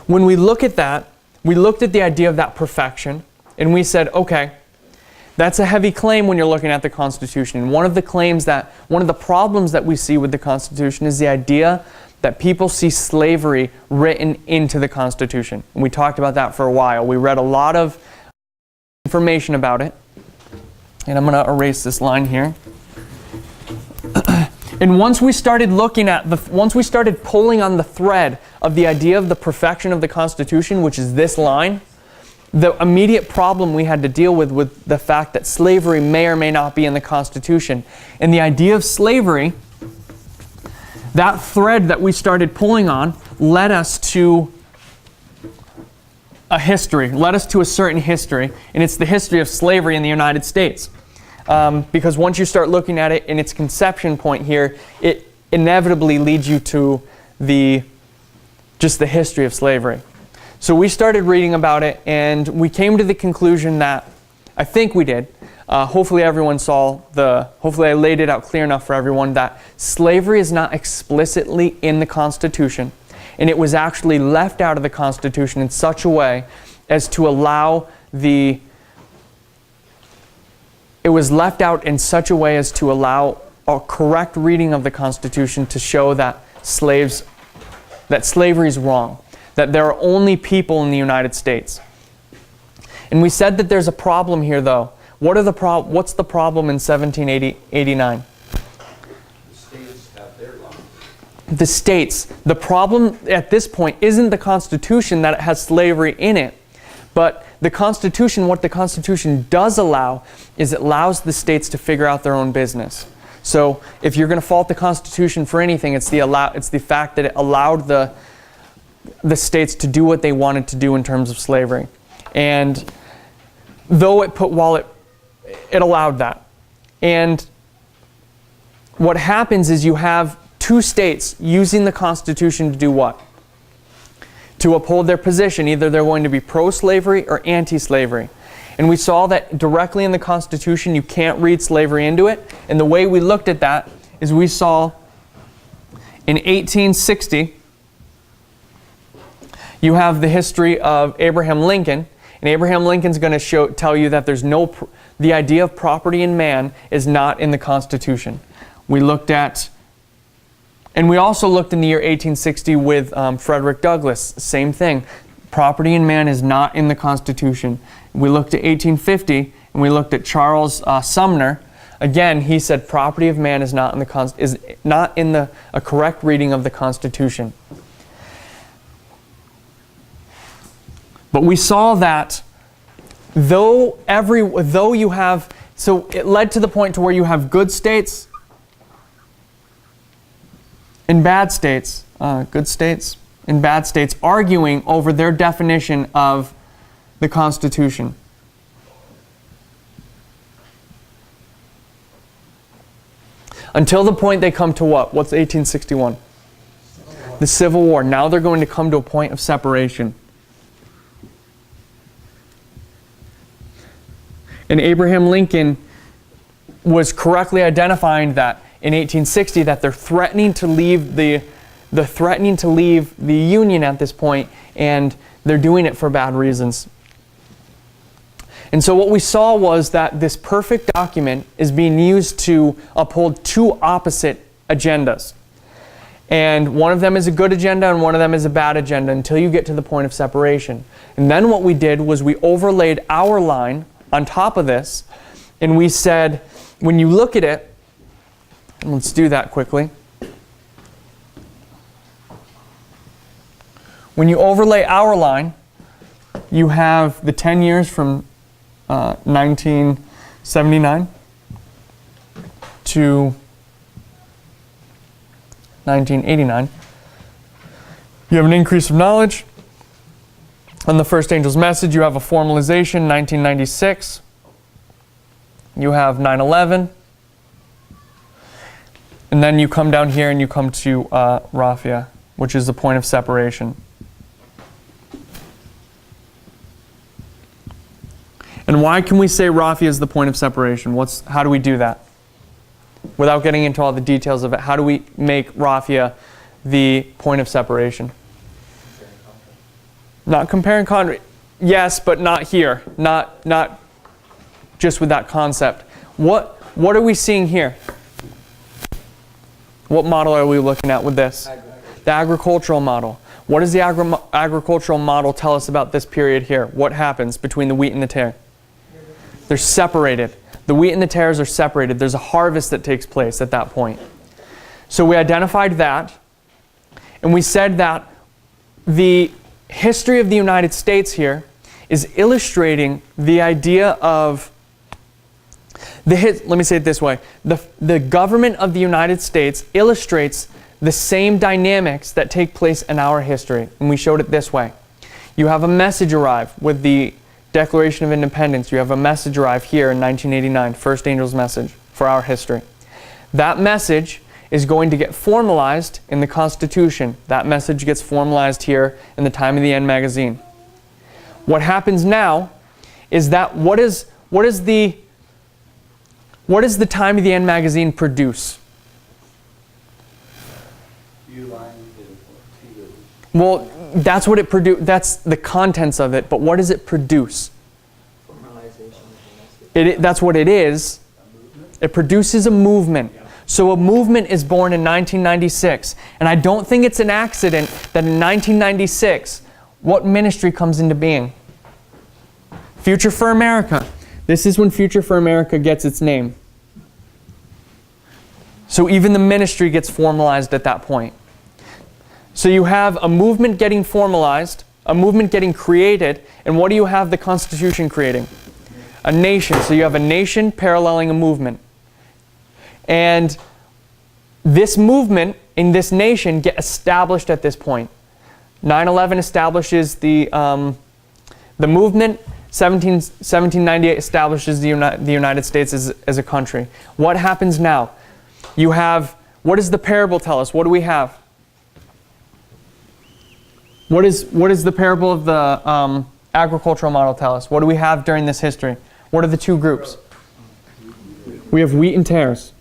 when we look at that, we looked at the idea of that perfection, and we said, okay, that's a heavy claim when you're looking at the Constitution. One of the problems that we see with the Constitution is the idea that people see slavery written into the Constitution. And we talked about that for a while. We read a lot of information about it. And I'm going to erase this line here. And once we started pulling on the thread of the idea of the perfection of the Constitution, which is this line, the immediate problem we had to deal with the fact that slavery may or may not be in the Constitution. And the idea of slavery, that thread that we started pulling on, led us to a history, led us to a certain history, and it's the history of slavery in the United States. Because once you start looking at it in its conception point here, it inevitably leads you to just the history of slavery. So we started reading about it, and we came to the conclusion that, I think we did, hopefully everyone hopefully I laid it out clear enough for everyone, that slavery is not explicitly in the Constitution, and it was actually left out of the Constitution in such a way as to allow a correct reading of the Constitution to show that slavery is wrong, that there are only people in the United States. And we said that there's a problem here, though. What's the problem in 1789? The states have their law. The states. The problem at this point isn't the Constitution that it has slavery in it, but the Constitution, what the Constitution does allow is it allows the states to figure out their own business. So if you're going to fault the Constitution for anything, it's the fact that it allowed the states to do what they wanted to do in terms of slavery. And though it allowed that. And what happens is you have two states using the Constitution to do what? To uphold their position. Either they're going to be pro-slavery or anti-slavery. And we saw that directly in the Constitution you can't read slavery into it. And the way we looked at that is we saw in 1860 you have the history of Abraham Lincoln. And Abraham Lincoln's going to tell you that the idea of property in man is not in the Constitution. We looked at And we also looked in the year 1860 with Frederick Douglass. Same thing. Property in man is not in the Constitution. We looked at 1850, and we looked at Charles Sumner. Again, he said property of man is not in a correct reading of the Constitution. But we saw that though you have, so it led to the point to where you have good states and bad states, good states and bad states arguing over their definition of the Constitution. Until the point they come to what? What's 1861? The Civil War. Now they're going to come to a point of separation. And Abraham Lincoln was correctly identifying that in 1860 that they're threatening to leave the Union at this point, and they're doing it for bad reasons. And so what we saw was that this perfect document is being used to uphold two opposite agendas. And one of them is a good agenda and one of them is a bad agenda until you get to the point of separation. And then what we did was we overlaid our line on top of this, and we said, when you look at it, and let's do that quickly. When you overlay our line, you have the 10 years from 1979 to 1989. You have an increase of knowledge. On the first angel's message, you have a formalization, 1996. You have 9/11. And then you come down here and you come to Raphia, which is the point of separation. And why can we say Raphia is the point of separation? How do we do that? Without getting into all the details of it, how do we make Raphia the point of separation? Not compare and contrast. Yes, but not here. Not just with that concept. What are we seeing here? What model are we looking at with this? The agricultural model. What does the agricultural model tell us about this period here? What happens between the wheat and the tare? They're separated. The wheat and the tares are separated. There's a harvest that takes place at that point. So we identified that, and we said that the history of the United States here is illustrating the idea of let me say it this way. The government of the United States illustrates the same dynamics that take place in our history. And we showed it this way. You have a message arrive with the Declaration of Independence. You have a message arrive here in 1989, first angel's message for our history. That message is going to get formalized in the Constitution. That message gets formalized here in the Time of the End magazine. What happens now is that what is the Time of the End magazine produce? Well, that's what it produce. That's the contents of it. But what does it produce? That's what it is. It produces a movement. So a movement is born in 1996. And I don't think it's an accident that in 1996, what ministry comes into being? Future for America. This is when Future for America gets its name. So even the ministry gets formalized at that point. So you have a movement getting formalized, a movement getting created, and what do you have the Constitution creating? A nation. So you have a nation paralleling a movement. And this movement in this nation get established at this point. 9/11 establishes the movement. 1798 establishes the United States as a country. What happens now? You have, what does the parable tell us? What do we have? What is the parable of the agricultural model tell us? What do we have during this history? What are the two groups? We have wheat and tares.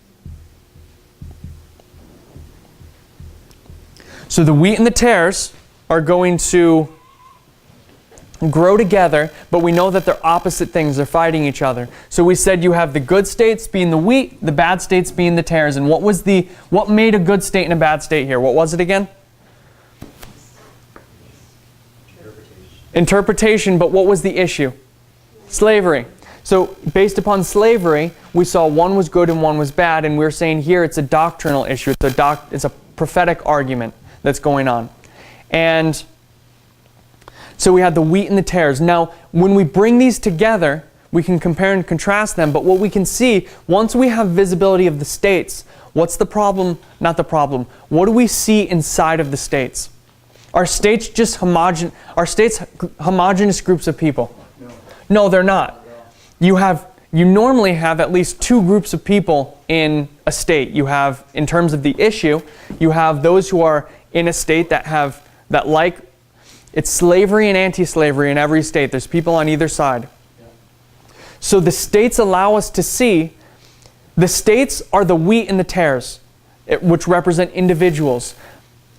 So the wheat and the tares are going to grow together, but we know that they're opposite things. They're fighting each other. So we said you have the good states being the wheat, the bad states being the tares. And what made a good state and a bad state here? What was it again? Interpretation, but what was the issue? Slavery. So based upon slavery, we saw one was good and one was bad, and we're saying here it's a doctrinal issue. It's a prophetic argument that's going on. And so we had the wheat and the tares. Now, when we bring these together, we can compare and contrast them, but what we can see, once we have visibility of the states, what's the problem? Not the problem. What do we see inside of the states? Are states just homogeneous groups of people? No, they're not. You normally have at least two groups of people in a state. You have, in terms of the issue, you have those who are in a state that like it's slavery and anti-slavery in every state. There's people on either side. So the states allow us to see, the states are the wheat and the tares, which represent individuals.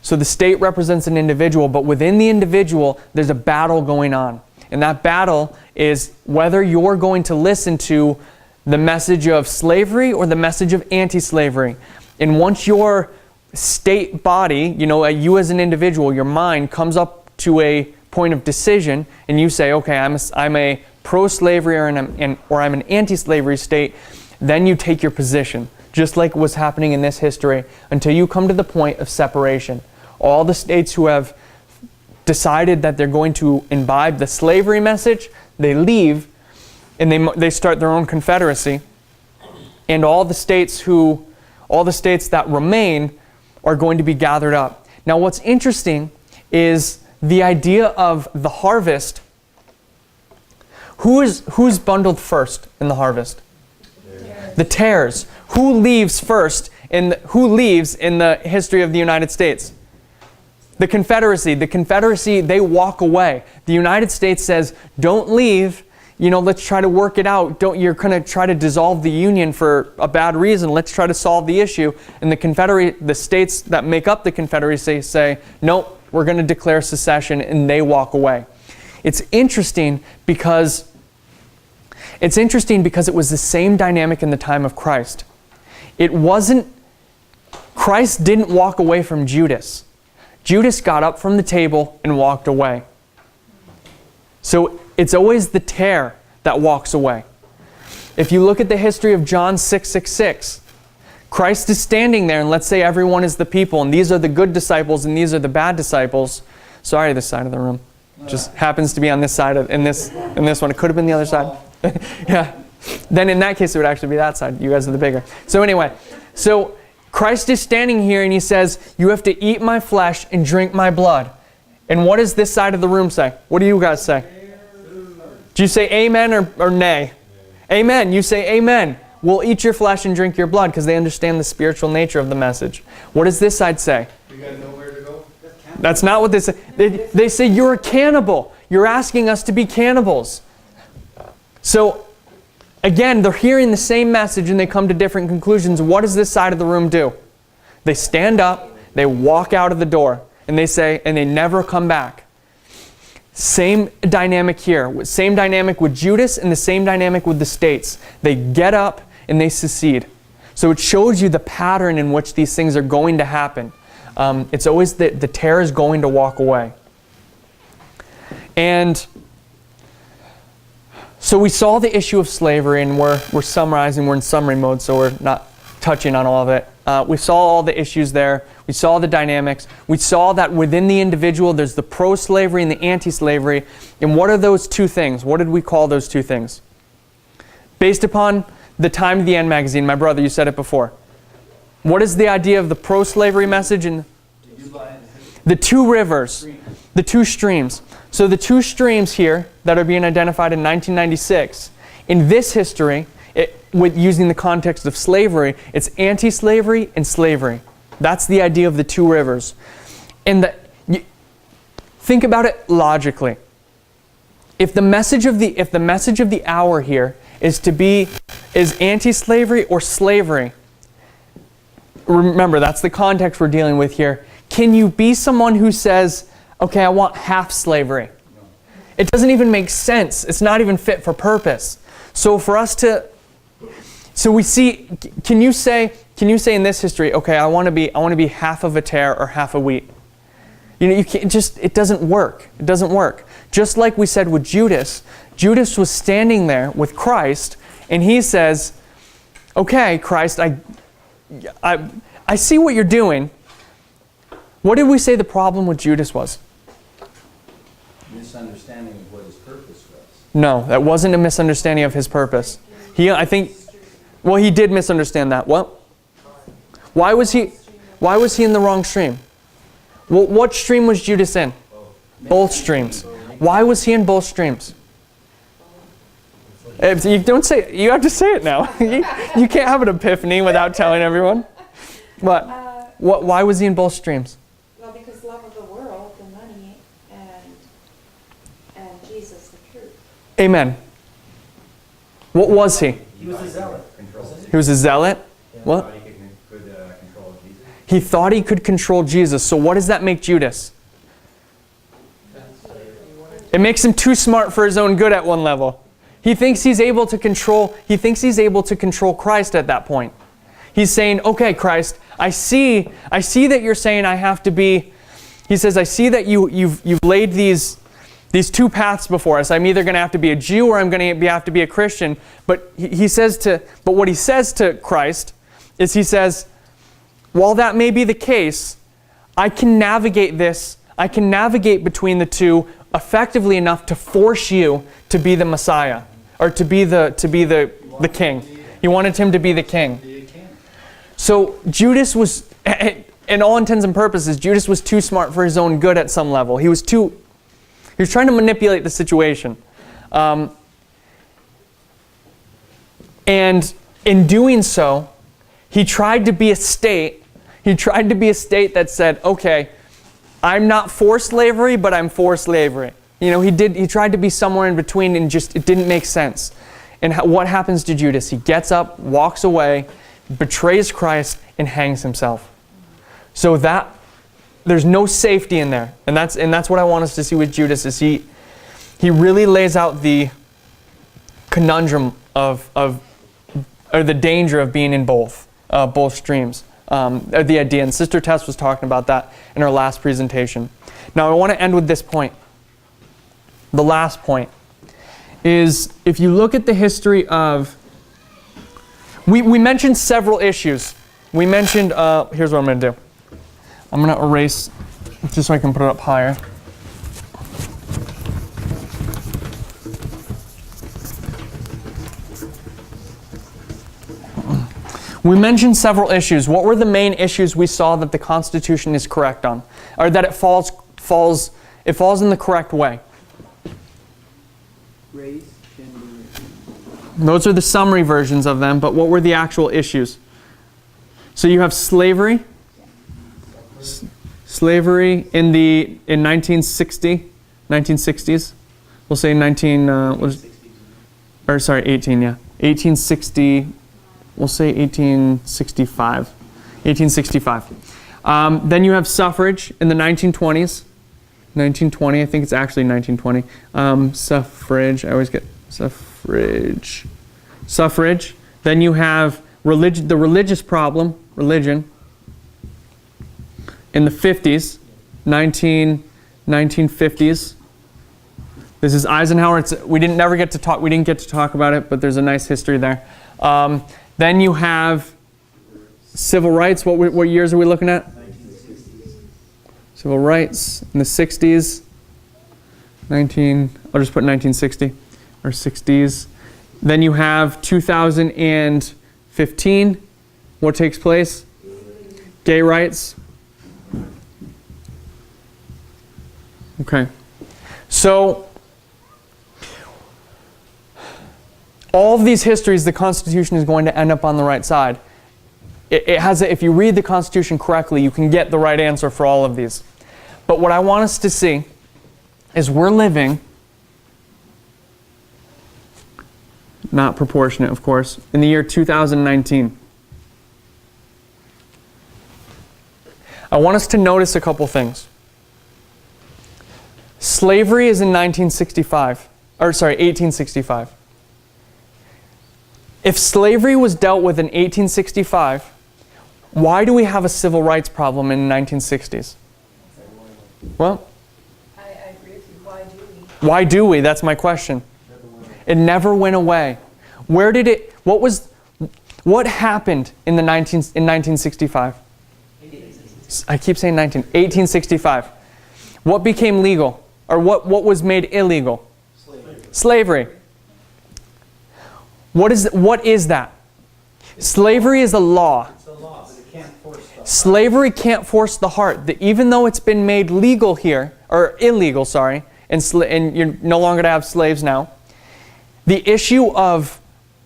So the state represents an individual, but within the individual, there's a battle going on. And that battle is whether you're going to listen to the message of slavery or the message of anti-slavery. And once your state body, you as an individual, your mind comes up to a point of decision, and you say, okay, I'm a pro-slavery or I'm an anti-slavery state, then you take your position, just like was happening in this history, until you come to the point of separation. All the states who have decided that they're going to imbibe the slavery message, they leave, and they start their own confederacy. And all the states that remain are going to be gathered up. Now, what's interesting is the idea of the harvest. Who's bundled first in the harvest? The tares. Who leaves first? Who leaves in the history of the United States? The Confederacy. The Confederacy, they walk away. The United States says, don't leave. Let's try to work it out. You're going to try to dissolve the Union for a bad reason. Let's try to solve the issue. And the states that make up the Confederacy say, nope, we're going to declare secession, and they walk away. It's interesting because it was the same dynamic in the time of Christ. Christ didn't walk away from Judas. Judas got up from the table and walked away. So it's always the tare that walks away. If you look at the history of John 6:66, Christ is standing there, and let's say everyone is the people, and these are the good disciples, and these are the bad disciples. Sorry, this side of the room. Just happens to be on this side, in this one. It could have been the other side. Yeah. Then in that case, it would actually be that side. You guys are the bigger. So anyway, Christ is standing here, and he says, you have to eat my flesh and drink my blood. And what does this side of the room say? What do you guys say? Do you say amen or nay? Amen. You say amen. We'll eat your flesh and drink your blood, because they understand the spiritual nature of the message. What does this side say? You got nowhere to go? That's not what they say. They say, you're a cannibal. You're asking us to be cannibals. So, again, they're hearing the same message and they come to different conclusions. What does this side of the room do? They stand up, they walk out of the door, and they say, and they never come back. Same dynamic here. Same dynamic with Judas and the same dynamic with the states. They get up and they secede. So it shows you the pattern in which these things are going to happen. It's always the tare is going to walk away. And so we saw the issue of slavery, and we're summarizing. We're in summary mode, so we're not touching on all of it. We saw all the issues there. We saw the dynamics. We saw that within the individual, there's the pro-slavery and the anti-slavery. And what are those two things? What did we call those two things? Based upon the Time of the End magazine, my brother, you said it before. What is the idea of the pro-slavery message? And the two rivers, the two streams. So the two streams here that are being identified in 1996, in this history, with using the context of slavery, it's anti-slavery and slavery. That's the idea of the two rivers. And think about it logically. If the message of the hour here is anti-slavery or slavery, remember that's the context we're dealing with here. Can you be someone who says, okay, I want half slavery? It doesn't even make sense. It's not even fit for purpose. So for us to, so we see, can you say in this history, okay, I want to be half of a tare or half a wheat? You know, you can't just, it doesn't work. It doesn't work. Just like we said with Judas, Judas was standing there with Christ, and he says, okay, Christ, I see what you're doing. What did we say the problem with Judas was? Misunderstanding of what his purpose was. No, that wasn't a misunderstanding of his purpose. He did misunderstand that. What? Why was he in the wrong stream? Well, what stream was Judas in? Both streams. Why was he in both streams? If you don't say, you have to say it now. You can't have an epiphany without telling everyone. What? Why was he in both streams? Well, because love of the world, the money, and Jesus, the truth. Amen. What was he? He was a zealot. He was a zealot? What? He thought he could control Jesus. So what does that make Judas? It makes him too smart for his own good at one level. He thinks he's able to control Christ at that point. He's saying, okay, Christ, I see that you're saying I have to be, he says, I see that you've laid these two paths before us. I'm either going to have to be a Jew or I'm going to have to be a Christian. But what he says to Christ is he says, while that may be the case, I can navigate this. I can navigate between the two effectively enough to force you to be the Messiah, or to be the king. He wanted him to be the king. So Judas was, in all intents and purposes, Judas was too smart for his own good at some level. He was trying to manipulate the situation. And in doing so, he tried to be a state that said, okay, I'm not for slavery, but I'm for slavery. You know, he tried to be somewhere in between, and it didn't make sense. And what happens to Judas? He gets up, walks away, betrays Christ, and hangs himself. So there's no safety in there. And that's what I want us to see with Judas, is he really lays out the conundrum of or the danger of being in both streams. The idea, and Sister Tess was talking about that in her last presentation. Now I want to end with this point. The last point is, if you look at the history of, we mentioned several issues. We mentioned, here's what I'm going to do. I'm going to erase, just so I can put it up higher. We mentioned several issues. What were the main issues we saw that the Constitution is correct on? Or that it falls in the correct way? Race, gender. Those are the summary versions of them, but what were the actual issues? So you have slavery. Slavery in 1960s. We'll say 18, yeah. 1860. We'll say 1865. 1865. Then you have suffrage in the 1920s. 1920, I think it's actually 1920. Suffrage, I always get suffrage. Suffrage. Then you have the religious problem, religion, in the 50s, 1950s. This is Eisenhower. We didn't get to talk about it, but there's a nice history there. Then you have civil rights. What years are we looking at? 1960s. Civil rights in the 60s. I'll just put 1960 or 60s. Then you have 2015. What takes place? Gay rights. Okay. So all of these histories, the Constitution is going to end up on the right side. If you read the Constitution correctly, you can get the right answer for all of these. But what I want us to see is we're living, not proportionate, of course, in the year 2019. I want us to notice a couple things. Slavery is in 1865. If slavery was dealt with in 1865, why do we have a civil rights problem in the 1960s? Well, I agree with you. Why do we? why do we? That's my question. It never went away. Where did it, what happened in 1965? I keep saying 1865. What became legal? Or what was made illegal? Slavery. What is that? Slavery is a law. It's a law, but it can't force the heart. Slavery can't force the heart. Even though it's been made legal here, or illegal, sorry, and you're no longer to have slaves now, the issue of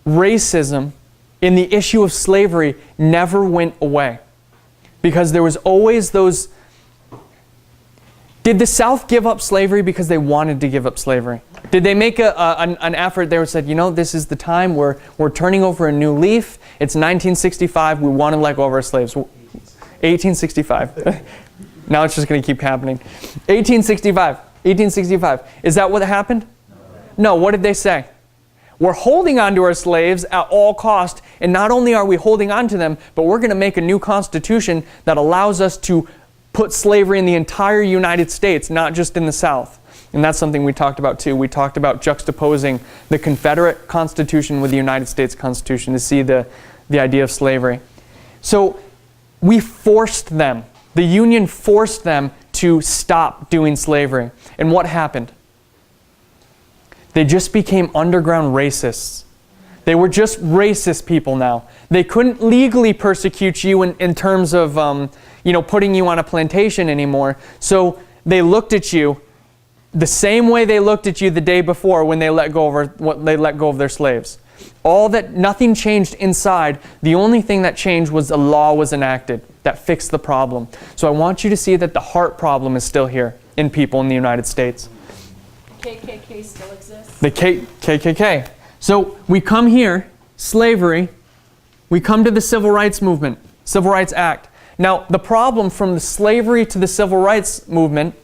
racism and the issue of slavery never went away. Because there was always those... Did the South give up slavery because they wanted to give up slavery? Did they make an effort there and said, you know, this is the time we're turning over a new leaf. It's 1965. We want to let go of our slaves. 1865. Now it's just going to keep happening. 1865. Is that what happened? No. What did they say? We're holding on to our slaves at all cost, and not only are we holding on to them, but we're going to make a new constitution that allows us to put slavery in the entire United States, not just in the South. And that's something we talked about too. We talked about juxtaposing the Confederate Constitution with the United States Constitution to see the idea of slavery. So we forced them. The Union forced them to stop doing slavery. And what happened? They just became underground racists. They were just racist people now. They couldn't legally persecute you in terms of putting you on a plantation anymore. So they looked at you the same way they looked at you the day before when they let go of their slaves. Nothing changed inside. The only thing that changed was a law was enacted that fixed the problem. So I want you to see that the heart problem is still here in people in the United States. KKK still exists? The KKK. So we come here, slavery, we come to the Civil Rights Movement, Civil Rights Act. Now, the problem from the slavery to the Civil Rights Movement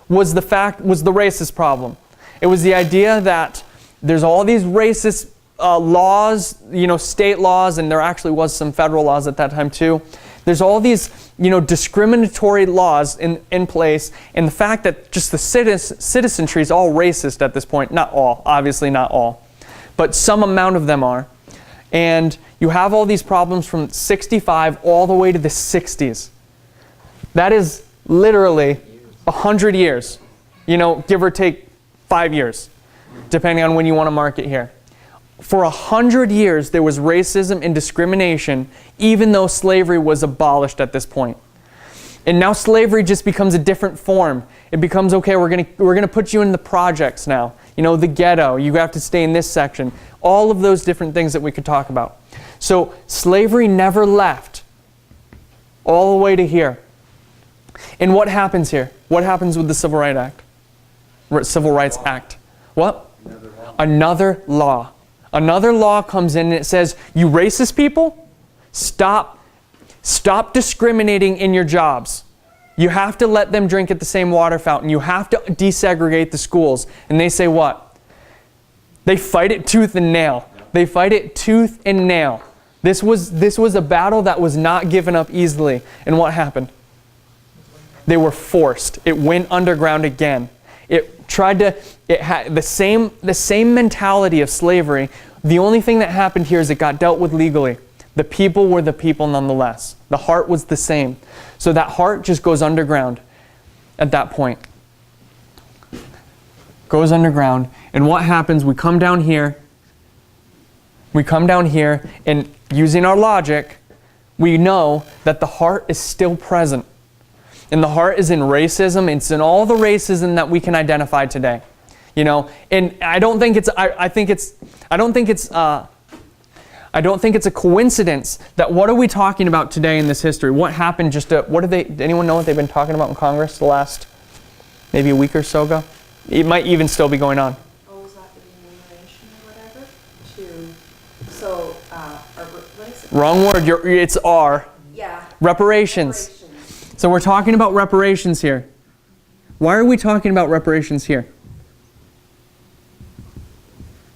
was the racist problem. It was the idea that there's all these racist laws, state laws, and there actually was some federal laws at that time too. There's all these, discriminatory laws in place, and the fact that just the citizenry is all racist at this point. Not all, obviously not all, but some amount of them are. And you have all these problems from 65 all the way to the 60s. That is literally 100 years, give or take 5 years, depending on when you want to mark it here. For 100 years, there was racism and discrimination, even though slavery was abolished at this point. And now slavery just becomes a different form. It becomes, okay, we're gonna put you in the projects now. The ghetto, you have to stay in this section. All of those different things that we could talk about. So slavery never left all the way to here. And what happens here? What happens with the Civil Rights Act? Civil Rights Act. What? Another law. Another law comes in and it says, you racist people, stop discriminating in your jobs. You have to let them drink at the same water fountain. You have to desegregate the schools. And they say what? They fight it tooth and nail. They fight it tooth and nail. This was a battle that was not given up easily. And what happened? They were forced. It went underground again. It had the same mentality of slavery. The only thing that happened here is it got dealt with legally. The people were the people nonetheless. The heart was the same. So that heart just goes underground at that point. Goes underground. And what happens? We come down here. And using our logic, we know that the heart is still present. And the heart is in racism. It's in all the racism that we can identify today. And I don't think it's a coincidence that what are we talking about today in this history? What happened did anyone know what they've been talking about in Congress the last maybe a week or so ago? It might even still be going on. Oh, is that the enumeration or whatever? What is it? Wrong word, it's R. Yeah. Reparations. So we're talking about reparations here. Why are we talking about reparations here?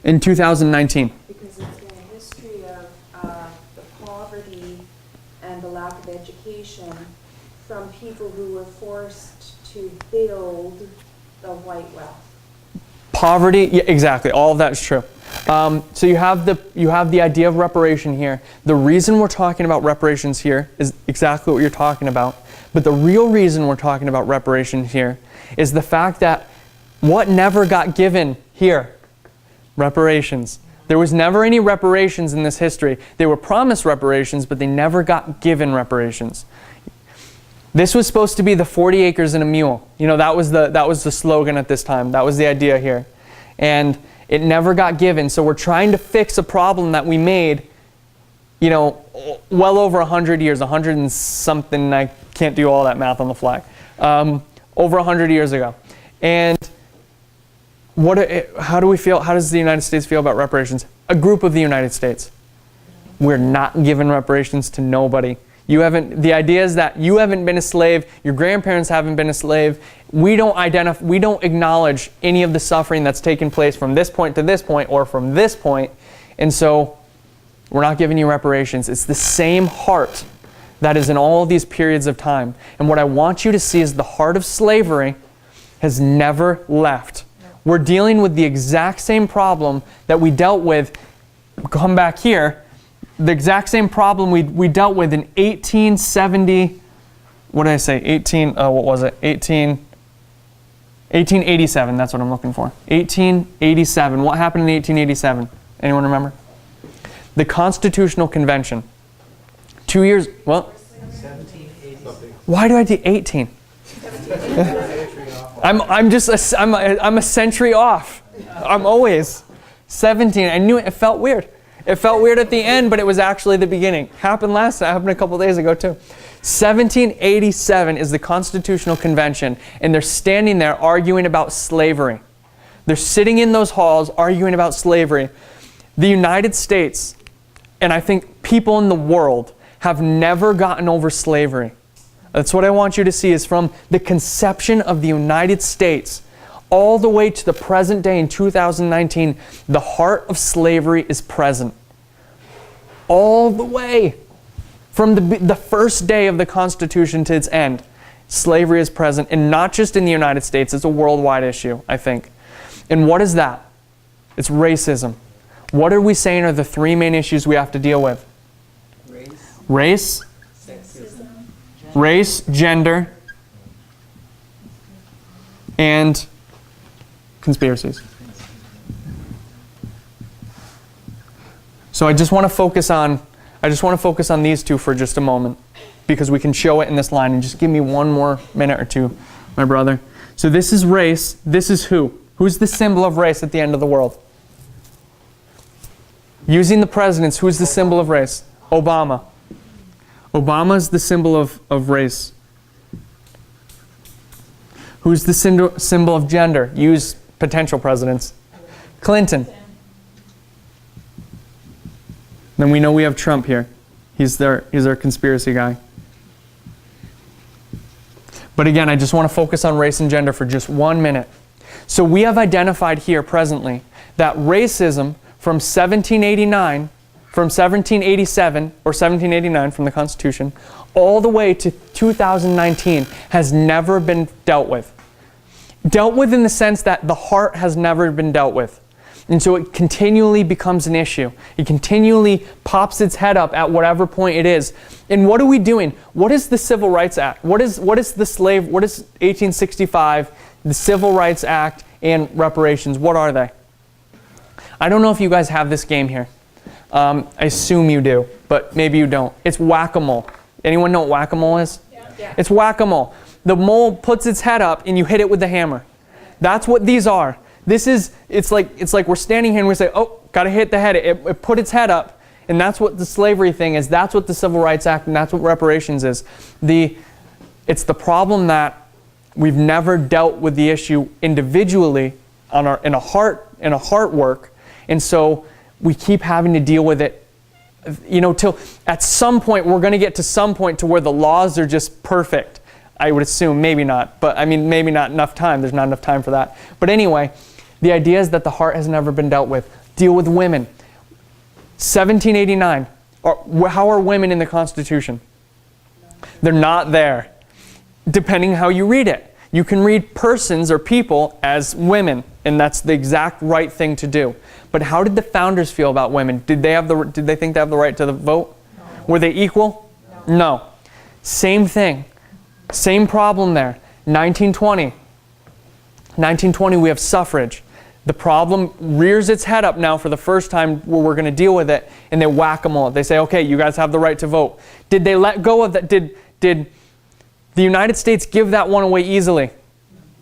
In 2019. Because it's been a history of the poverty and the lack of education from people who were forced to build the white wealth. Poverty, yeah, exactly. All of that is true. So you have the idea of reparation here. The reason we're talking about reparations here is exactly what you're talking about. But the real reason we're talking about reparations here is the fact that what never got given here? Reparations. There was never any reparations in this history. They were promised reparations, but they never got given reparations. This was supposed to be the 40 acres and a mule. You know, that was the slogan at this time. That was the idea here. And it never got given. So we're trying to fix a problem that we made, you know, well over 100 years, 100 and something, I can't do all that math on the fly, over 100 years ago. And how do we feel, how does the United States feel about reparations? A group of the United States. We're not giving reparations to nobody. The idea is that you haven't been a slave, your grandparents haven't been a slave. We don't acknowledge any of the suffering that's taken place from this point to this point or from this point. And so we're not giving you reparations. It's the same heart that is in all of these periods of time. And what I want you to see is the heart of slavery has never left. We're dealing with the exact same problem that we dealt with, come back here, the exact same problem we dealt with in 1870, what did I say, 1887, that's what I'm looking for. 1887, what happened in 1887? Anyone remember? The Constitutional Convention. 2 years, well, 1780. why do I do 18? I'm a century off. I'm always 17. I knew it felt weird. It felt weird at the end, but it was actually the beginning. Happened a couple days ago too. 1787 is the Constitutional Convention, and they're standing there arguing about slavery. They're sitting in those halls arguing about slavery. The United States, and I think people in the world, have never gotten over slavery. That's what I want you to see, is from the conception of the United States all the way to the present day in 2019, the heart of slavery is present. All the way. From the first day of the Constitution to its end, slavery is present, and not just in the United States, it's a worldwide issue, I think. And what is that? It's racism. What are we saying are the three main issues we have to deal with? Race, race, gender, and conspiracies. So I just want to focus on these two for just a moment, because we can show it in this line. And just give me one more minute or two, my brother. So this is race. This is who? Who's the symbol of race at the end of the world? Using the presidents, who's the symbol of race? Obama. Obama is the symbol of race. Who's the symbol of gender? Use potential presidents. Clinton. Then we know we have Trump here. He's our conspiracy guy. But again, I just want to focus on race and gender for just 1 minute. So we have identified here presently that racism from 1789, from 1787 or 1789 from the Constitution, all the way to 2019 has never been dealt with. Dealt with in the sense that the heart has never been dealt with. And so it continually becomes an issue. It continually pops its head up at whatever point it is. And what are we doing? What is the Civil Rights Act? What is 1865, the Civil Rights Act, and reparations? What are they? I don't know if you guys have this game here. I assume you do, but maybe you don't. It's whack-a-mole. Anyone know what whack-a-mole is? Yeah. It's whack-a-mole. The mole puts its head up and you hit it with the hammer. That's what these are. It's like we're standing here and we say, oh, gotta hit the head. It put its head up, and that's what the slavery thing is. That's what the Civil Rights Act, and that's what reparations is. It's the problem that we've never dealt with the issue individually in a heart work, and so we keep having to deal with it. Till at some point we're going to get to some point to where the laws are just perfect. I would assume, maybe not. But I mean, maybe not enough time. There's not enough time for that. But anyway, the idea is that the heart has never been dealt with. Deal with women. 1789. How are women in the Constitution? They're not there, depending how you read it. You can read persons or people as women, and that's the exact right thing to do. But how did the founders feel about women? Did they think they have the right to the vote? No. Were they equal? No. Same thing. Same problem there. 1920. 1920, we have suffrage. The problem rears its head up now for the first time where we're going to deal with it, and they whack them all. They say, okay, you guys have the right to vote. Did they let go of that? Did the United States give that one away easily?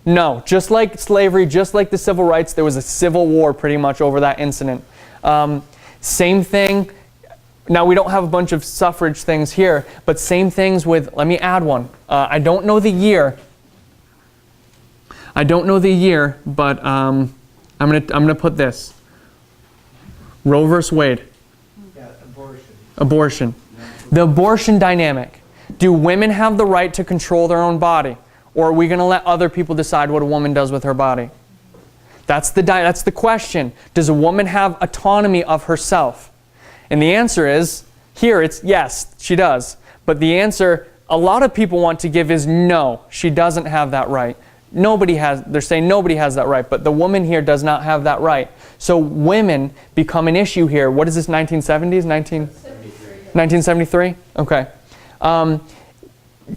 No. Just like slavery, just like the civil rights, there was a civil war pretty much over that incident. Same thing. Now, we don't have a bunch of suffrage things here, but same things with, let me add one. I don't know the year. But I'm gonna put this. Roe versus Wade. Yeah, abortion. Abortion. The abortion dynamic. Do women have the right to control their own body? Or are we going to let other people decide what a woman does with her body? That's the question. Does a woman have autonomy of herself? And the answer is, here it's yes, she does. But the answer a lot of people want to give is no, she doesn't have that right. They're saying nobody has that right, but the woman here does not have that right. So women become an issue here. What is this, 1970s? 1973? Okay.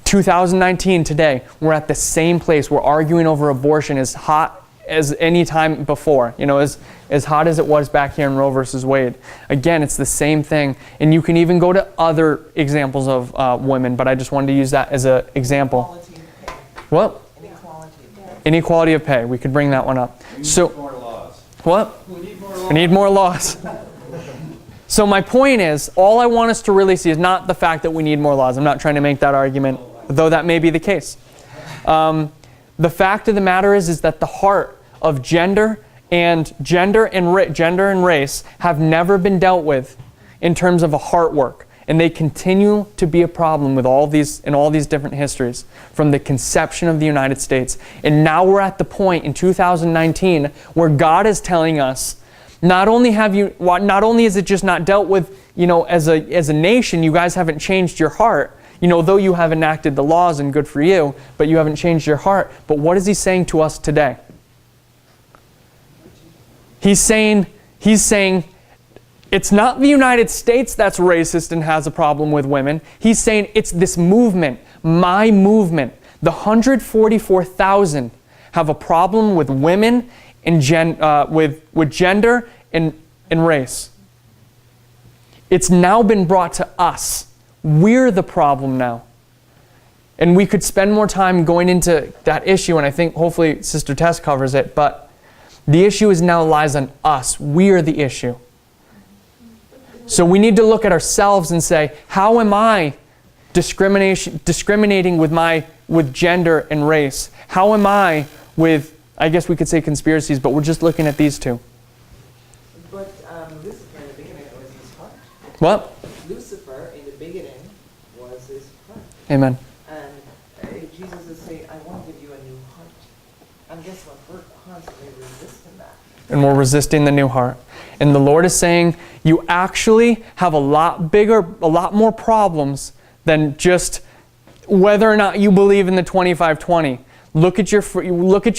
2019 today, we're at the same place. We're arguing over abortion as hot as any time before, as hot as it was back here in Roe versus Wade. Again, it's the same thing. And you can even go to other examples of women, but I just wanted to use that as an example. What? Inequality of pay. We could bring that one up. We need more laws. What? We need more laws. We need more laws. So my point is, all I want us to really see is not the fact that we need more laws. I'm not trying to make that argument, though that may be the case. The fact of the matter is that the heart of gender and race have never been dealt with in terms of a heart work. And they continue to be a problem with all these different histories from the conception of the United States. And now we're at the point in 2019 where God is telling us, not only is it just not dealt with, as a nation, you guys haven't changed your heart, though you have enacted the laws and good for you, but you haven't changed your heart. But what is he saying to us today? He's saying it's not the United States that's racist and has a problem with women. He's saying it's this movement, my movement. The 144,000 have a problem with women and with gender and race. It's now been brought to us. We're the problem now. And we could spend more time going into that issue, and I think hopefully Sister Tess covers it, but the issue now lies on us. We are the issue. So we need to look at ourselves and say, how am I discriminating with gender and race? How am I with, I guess we could say conspiracies, but we're just looking at these two. But Lucifer in the beginning was his heart. What? Lucifer in the beginning was his heart. Amen. And Jesus is saying, I want to give you a new heart. And guess what? We're constantly resisting that. And we're resisting the new heart. And the Lord is saying, you actually have a lot more problems than just whether or not you believe in the 25-20. Look at your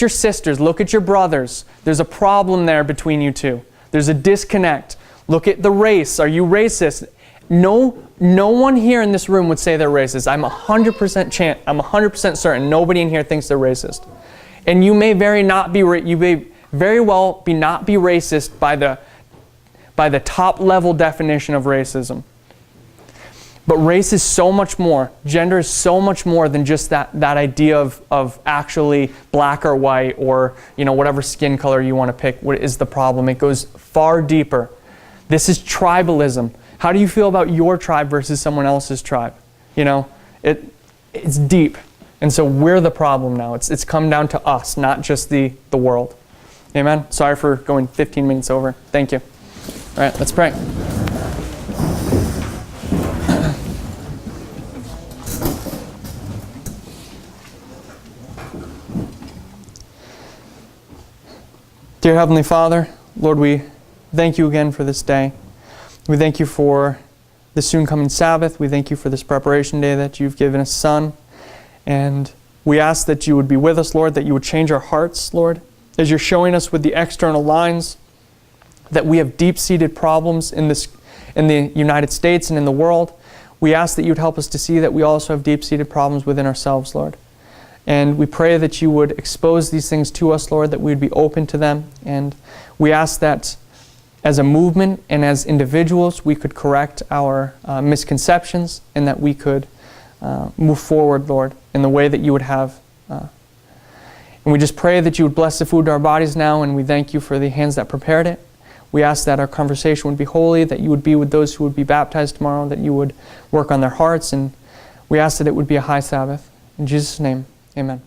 sisters, look at your brothers. There's a problem there between you two. There's a disconnect. Look at the race. Are you racist? No one here in this room would say they're racist. I'm 100% certain nobody in here thinks they're racist. And you may very well not be racist by the top level definition of racism. But race is so much more. Gender is so much more than just that idea of actually black or white or whatever skin color you want to pick. What is the problem? It goes far deeper. This is tribalism. How do you feel about your tribe versus someone else's tribe? It's deep. And so we're the problem now. It's come down to us, not just the world. Amen? Sorry for going 15 minutes over. Thank you. All right, let's pray. Dear Heavenly Father, Lord, we thank you again for this day. We thank you for the soon coming Sabbath. We thank you for this preparation day that you've given us, Son. And we ask that you would be with us, Lord, that you would change our hearts, Lord, as you're showing us with the external lines that we have deep-seated problems in the United States and in the world. We ask that you would help us to see that we also have deep-seated problems within ourselves, Lord. And we pray that you would expose these things to us, Lord, that we would be open to them. And we ask that as a movement and as individuals, we could correct our misconceptions and that we could move forward, Lord, in the way that you would have. And we just pray that you would bless the food to our bodies now, and we thank you for the hands that prepared it. We ask that our conversation would be holy, that you would be with those who would be baptized tomorrow, that you would work on their hearts, and we ask that it would be a high Sabbath. In Jesus' name, amen.